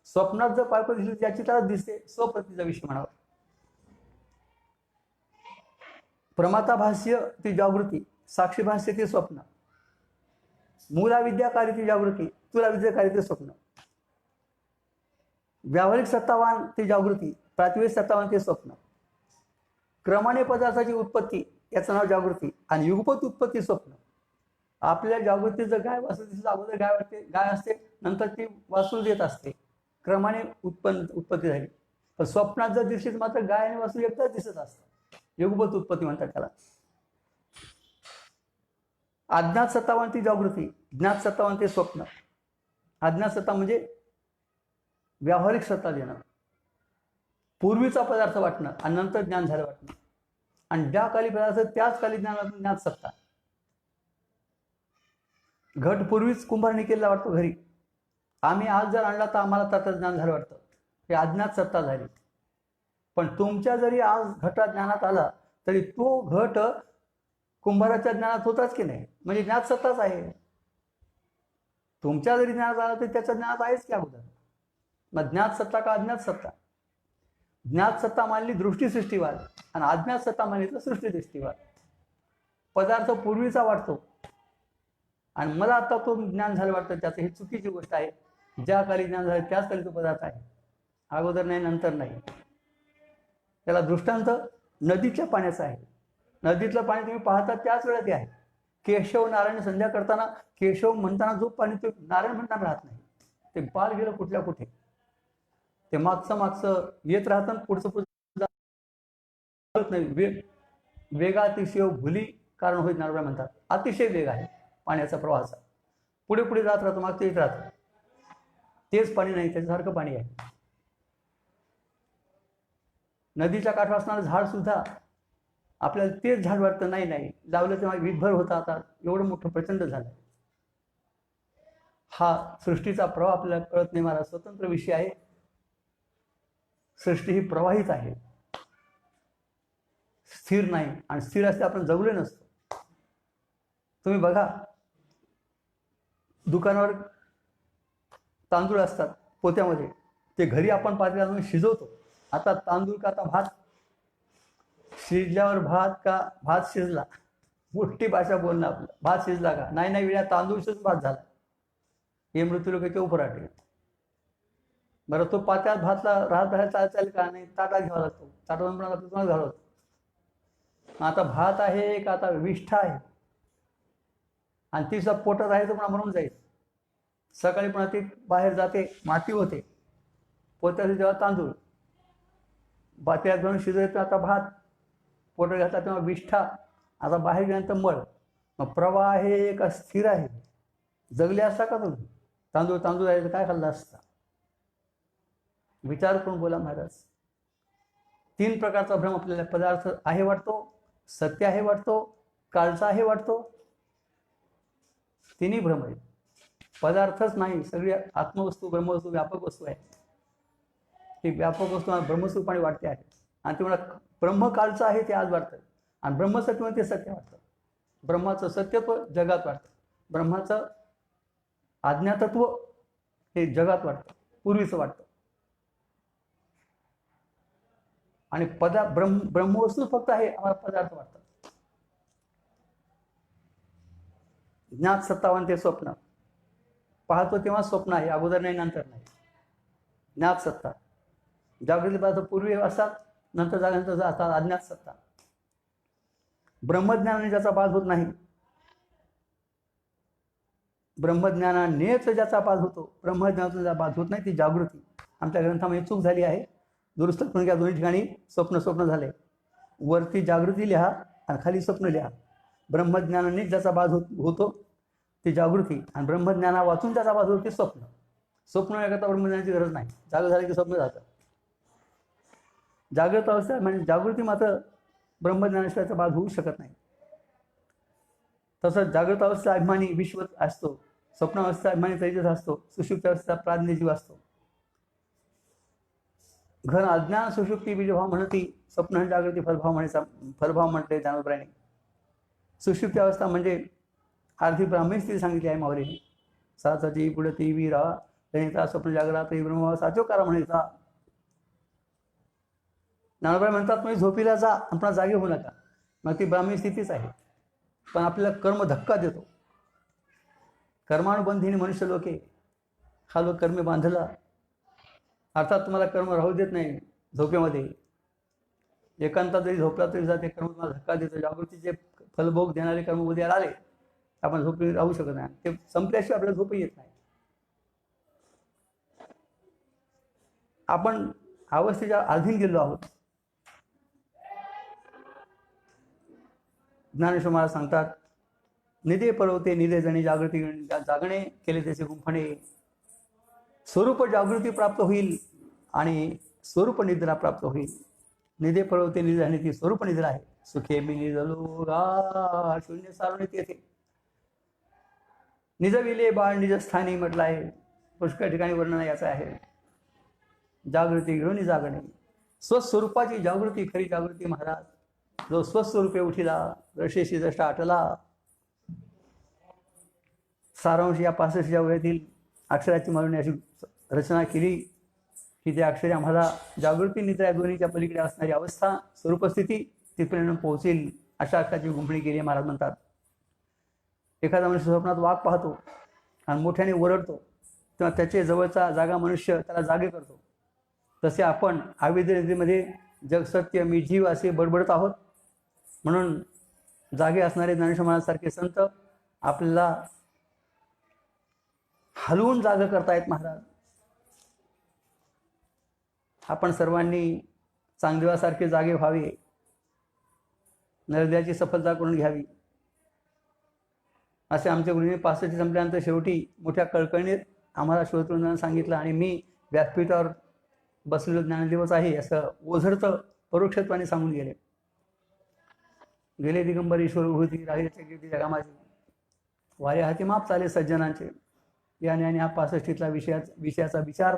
स्वप्नात जर बायको दिसली त्याची त्याला दिसते, स्वप्रतीचा विषय म्हणावा. प्रमाता भाष्य ती जागृती, साक्षी भाष्य ती स्वप्न. मूलाविद्याकारी ती जागृती, तुलाविद्याकारी ते स्वप्न. व्यावहारिक सत्तावान ती जागृती, प्रातिवेद सत्तावान ते स्वप्न. क्रमाने पदार्थाची उत्पत्ती याचं नाव जागृती, आणि युगपत उत्पत्ती स्वप्न. आपल्या जागृतीत जर गाय वासरू दिसत, अगोदर गाय असते, नंतर ती वासरू देत असते, क्रमाने उत्पत्ती झाली. पण स्वप्नात जर दिसत मात्र गाय आणि वासरू एकदाच दिसत असतात, युगपत उत्पत्ती म्हणतात त्याला. अज्ञात सत्तावान ती जागृती, ज्ञात सत्तावान ते स्वप्न. अज्ञात सत्ता म्हणजे व्यावहारिक सत्ता देणं, पूर्वीचा पदार्थ वाटणं आणि नंतर ज्ञान झालं वाटणं. आणि ज्या काली पदार्थ त्याच काली ज्ञात सत्ता. घट पूर्वीच कुंभारणी केलेला वाटतो घरी, आम्ही आज जर आणला तर आम्हाला त्याचं ज्ञान झालं वाटतं, हे अज्ञात सत्ता झाली. पण तुमच्या जरी आज घटा ज्ञानात आला तरी तो घट कुंभाराच्या ज्ञानात होताच की नाही, म्हणजे ज्ञात सत्ताच आहे. तुमच्या जरी ज्ञानात आला तरी त्याच्या ज्ञानात आहेच की अगोदर. मग ज्ञात सत्ता का अज्ञात सत्ता? ज्ञात सत्ता मानली दृष्टीसृष्टीवाद, आणि अज्ञात सत्ता मानली तर सृष्टीदृष्टीवाद. पदार्थ पूर्वीचा वाटतो आणि मला आता तो ज्ञान झालं वाटतं, त्याचं ही चुकीची गोष्ट आहे. ज्या काली ज्ञान झालं त्याच काली तो पदार्थ आहे, अगोदर नाही नंतर नाही. त्याला दृष्टांत नदीच्या पाण्याचं आहे. नदीतलं पाणी तुम्ही पाहता त्याच वेळेत ते आहे. केशव नारायण संध्या करताना केशव म्हणताना जो पाणी तो नारायण म्हणताना राहत नाही, ते बाल गेलं कुठल्या कुठे, ते मागचं येत राहतं, पुढचं नाही. वेगातिशय भुली कारण होईल नारळ म्हणतात. अतिशय वेग आहे पाण्याचा प्रवाहाचा, पुढे पुढे जात राहतो, मागचं येत राहतं. तेच पाणी नाही, त्याच्यासारखं पाणी आहे. नदीच्या काठावर असणारं झाड सुद्धा आपल्याला तेच झाड वाटतं, नाही लावलं तेव्हा विभर होता, आता एवढं मोठं प्रचंड झालं. हा सृष्टीचा प्रवाह आपल्याला कळत नाही. मला स्वतंत्र विषय आहे. सृष्टी ही प्रवाहित आहे, स्थिर नाही. आणि स्थिर असते आपण जगले नसतो. तुम्ही बघा, दुकानावर तांदूळ असतात पोत्यामध्ये, ते घरी आपण पातेल्यात आणून शिजवतो. आता तांदूळ का आता भात, शिजल्यावर भात का भात शिजला, मोठी भाषा बोलणं आपलं. भात शिजला का, नाही वेळा तांदूळ शिजून भात झाला, हे मृत्यू लोकांचे उपराटे. बरं, तो पात्यात भातला राहत चालेल का, नाही ताटात घ्यावा लागतो, ताटातून घालवतो. आता भात आहे का आता विष्ठा आहे, आणि ती सब पोटात आहे तर पुन्हा म्हणून जाईल. सकाळी पुन्हा ती बाहेर जाते, माती होते, पोत्यात जेव्हा तांदूळ बात्यात घेऊन शिजवायचं. आता भात पोटात घातला तेव्हा विष्ठा, आता बाहेर गेल्यानंतर मळ. मग प्रवाह आहे का स्थिर आहे? जगले असता का तुम्ही? तांदूळ आहे तर काय खाल्लं असता? विचार करून बोला महाराज. 3 प्रकारचा भ्रम आपल्याला. पदार्थ आहे वाटतो, सत्य आहे वाटतो, काळचा आहे वाटतो. तिन्ही भ्रम आहेत. पदार्थच नाही, सगळी आत्मवस्तू, ब्रह्मवस्तू, व्यापक वस्तू आहे. ती व्यापक वस्तू ब्रह्मस्वरूपाने वाटते आहे. आणि ते मला ब्रह्म कालचं आहे ते आज वाटतं, आणि ब्रह्मसत्य ते सत्य वाटतं. ब्रह्माचं सत्यत्व जगात वाटतं, ब्रह्माचं आज्ञातत्व हे जगात वाटतं, पूर्वीचं वाटतं. आणि ब्रह्मवस्तू फक्त आहे, आम्हाला पदार्थ वाटतात. ज्ञात सत्तावान ते स्वप्न पाहतो तेव्हा स्वप्न आहे, अगोदर नाही, नंतर नाही. ज्ञात सत्ता, जागृती पदार्थ पूर्वी असतात, नंतर जागल्यानंतर जातात अज्ञात सत्ता. ब्रह्मज्ञानाने ज्याचा बाज होत नाही, ब्रह्मज्ञानानेच ज्याचा बाज होतो, ब्रह्मज्ञानातून ज्याचा बाज होत नाही, ती जागृती. आमच्या ग्रंथामध्ये चूक झाली आहे, दुरुस्त करून घ्या. दोन्ही ठिकाणी स्वप्न झाले. वरती जागृती लिहा आणि खाली स्वप्न लिहा. ब्रह्मज्ञानानेच ज्याचा बाज होतो ती जागृती, आणि ब्रह्मज्ञाना वाचून त्याचा बाज होतो ते स्वप्न. स्वप्न याकरता ब्रह्मज्ञानाची गरज नाही, जागृत झालं की स्वप्न जातं. जागृत अवस्था म्हणजे जागृती मात्र ब्रह्मज्ञानाशिवायचा बाज होऊ शकत नाही. तसंच जागृत अवस्था अभिमानी विश्व असतो, स्वप्नावस्था अभिमानी तेजस असतो, सुषुप्त अवस्था प्राज्ञजीव असतो. घन अज्ञान सुषुप्ती बीजभाव म्हणती, स्वप्न जागृती फलभाव म्हणायचा, फलभाव म्हणते ज्ञानोबराने. सुषुप्ती अवस्था म्हणजे आर्थिक ब्राह्मण स्थिती सांगितली आहे मावरीने. साचाची पुढती वीरा गणिता स्वप्न जागरात ब्रह्म साचो करा म्हणायचा. ज्ञानोबराय म्हणतात तुम्ही झोपीला जा, आपण जागे होऊ नका. मग ती ब्राह्मणी स्थितीच आहे. पण आपल्याला कर्म धक्का देतो. कर्मानुबंधीने मनुष्य लोके, हा लोक कर्मे बांधला, अर्थात तुम्हाला कर्म राहू देत नाही. झोपेमध्ये एकांतात जरी झोपला तरी जाते कर्म तुम्हाला धक्का देतो. जागृतीचे फलभोग देणारे कर्म उद्या आले, आपण झोपी राहू शकत नाही. ते संपल्याशिवाय आपल्याला झोपही येत नाही. आपण अवस्थेच्या अधीन गेलो आहोत. ज्ञानेश्वर महाराज सांगतात, निधे पळवते निधे जणी जागृती जागणे केले त्याचे गुंफणे. स्वरूप जागृती प्राप्त होईल आणि स्वरूप निद्रा प्राप्त होईल. निधे पळवते निधे आणि ती स्वरूप निद्रा आहे. सुखे मी निजलो गा शून्य सारून तेथे. निजविले बाळ निजस्थानी म्हटलं आहे. पुष्कळ ठिकाणी वर्णन याचं आहे. जागृती घेऊन जागणे, स्वस्वरूपाची जागृती खरी जागृती. महाराज जो स्वस्वरूपे उठिला रशेशी दष्टा आटला. सारांश या 65 वयातील अक्षराची मारून अशी रचना केली की त्या अक्षरे आम्हाला जागृती निद्रा या दोन्हीच्या पलीकडे असणारी अवस्था स्वरूपस्थिती तिथपर्यंत पोहोचेल अशा अर्थाची गुंफणी केली. महाराज म्हणतात, एखादा मनुष्य स्वप्नात वाघ पाहतो आणि मोठ्याने ओरडतो तेव्हा त्याचे जवळचा जागा मनुष्य त्याला जागे करतो. तसे आपण अविद्येमध्ये जग सत्य मी जीव असे बडबडत आहोत. म्हणून जागे असणारे ज्ञानेश्वर महाराजांसारखे संत आपल्याला हलवून जाग करतायत. महाराज आपण सर्वांनी चांगदेवासारखे जागे व्हावे, नरद्याची सफलता करून घ्यावी असे आमच्या गुरुने 65 संपल्यानंतर शेवटी मोठ्या कळकळीने आम्हाला श्रोतृंना सांगितलं. आणि मी व्यासपीठावर बसलेलो ज्ञानदिवस आहे असं ओझरतं परोक्षत्वाने सांगून गेले. गेले दिगंबर ईश्वर होती राहिल्याच्या कीर्ती जगामाची, वारे हाती माप चाले सज्जनांचे. याने आणि हा 65तला विषयाचा विचार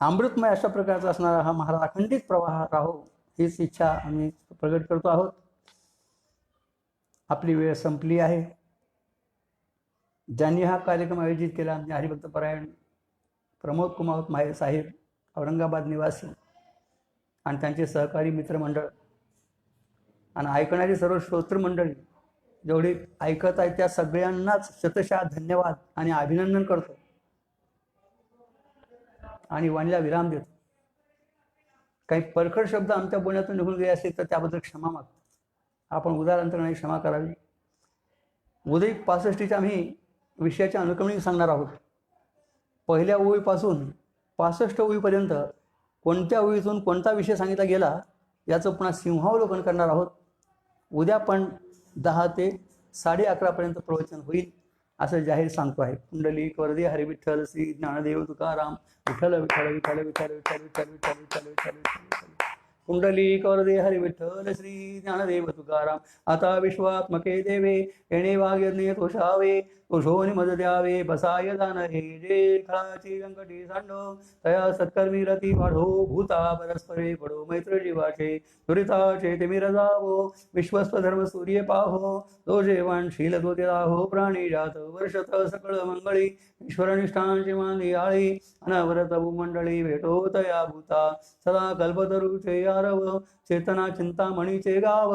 अमृतमय अशा प्रकारचा असणारा हा महाराज अखंडित प्रवाह राहो हीच इच्छा आम्ही प्रगट करतो आहोत. आपली वेळ संपली आहे. ज्यांनी हा कार्यक्रम आयोजित केला म्हणजे हरिभक्त परायण प्रमोद कुमार माहेर साहेब, औरंगाबाद निवासी, आणि त्यांचे सहकारी मित्रमंडळ आणि ऐकणारी सर्व श्रोतृ मंडळी जेवढी ऐकत आहेत त्या सगळ्यांनाच शतशः धन्यवाद आणि अभिनंदन करतो आणि वाणीला विराम देतो. काही परखड शब्द आमच्या बोलण्यातून निघून गेले असतील तर त्याबद्दल क्षमा मागतो. आपण उदार अंतराने क्षमा करावी. उदय 65च्या आम्ही विषयाच्या अनुक्रमणिक सांगणार आहोत. पहिल्या ओळीपासून 65 ओळीपर्यंत कोणत्या ओळीतून कोणता विषय सांगितला गेला याचं पुन्हा सिंहावलोकन करणार आहोत. उद्या पण 10 ते 11:30 पर्यंत प्रवचन होईल असं जाहीर सांगतो आहे. पुंडलिक वरदे हरी विठ्ठल श्री ज्ञानदेव तुकाराम विठ्ठल विठ्ठल विठ्ठल विठ्ठल विठ्ठल विठ्ठल विठ्ठल विठ्ठल विठ्ठल विठ्ठल. पुंडलिक वरदे हरी विठ्ठल श्री ज्ञानदेव तुकाराम. आता विश्वात्मके देवे येणे वाग्यज्ञ तोषावे, तोषोनि मज द्यावे बसाय दान हे. जे खळाची व्यंकटी सांडो तया सत्कर्मी रती वाढो. भूता परस्परे पडो मैत्र जीवाचे दुरिताचे ते मिरजावो. विश्वस्त धर्म सूर्य पाहो तो जेवणशील तो ते राहो. प्राणी जात वर्षत सकळ मंगळी ईश्वर निष्ठांची मांदी आळी. अनवरत भूमंडळी भेटो तया भूता सदा कल्पतरुचे आरव. चेतना चिंतामणीचे गाव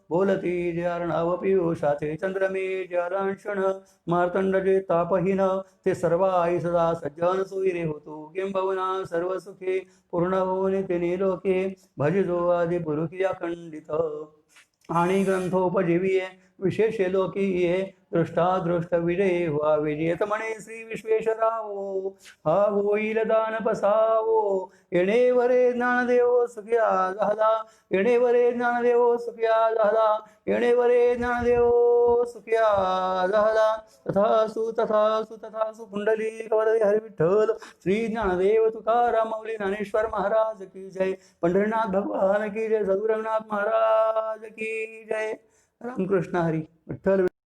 बोलती जे अर्णव पियुषाचे. चंद्रमे जे अरांशण मार्तंड जे तापहीन ते सर्व आई सदा सज्जन सोयरे होतो. किंबहुना सर्व सुखे पूर्ण होऊन ते लोके भजिजो आदि पुरुषी अखंडित. आणि ग्रंथोपजीवीये विशेषे लोकीये दृष्टादृष्ट विजय व्हा. विजयत म्हणे श्री विश्वेश्वरावो हा होईल दान पसावो. येणेवरे ज्ञानदेव सुखिया झाला. येणेवरे ज्ञानदेव सुखिया झाला. येणेवरे ज्ञानदेव सुखिया झाला. तथासु तथासु तथासु. पुंडलिक वरदे हरी विठ्ठल श्री ज्ञानदेव तुकाराम माऊली ज्ञानेश्वर महाराज की जय. पंढरीनाथ भगवान की जय. सद्गुरु रंगनाथ महाराज की जय. रामकृष्ण हरी विठ्ठल.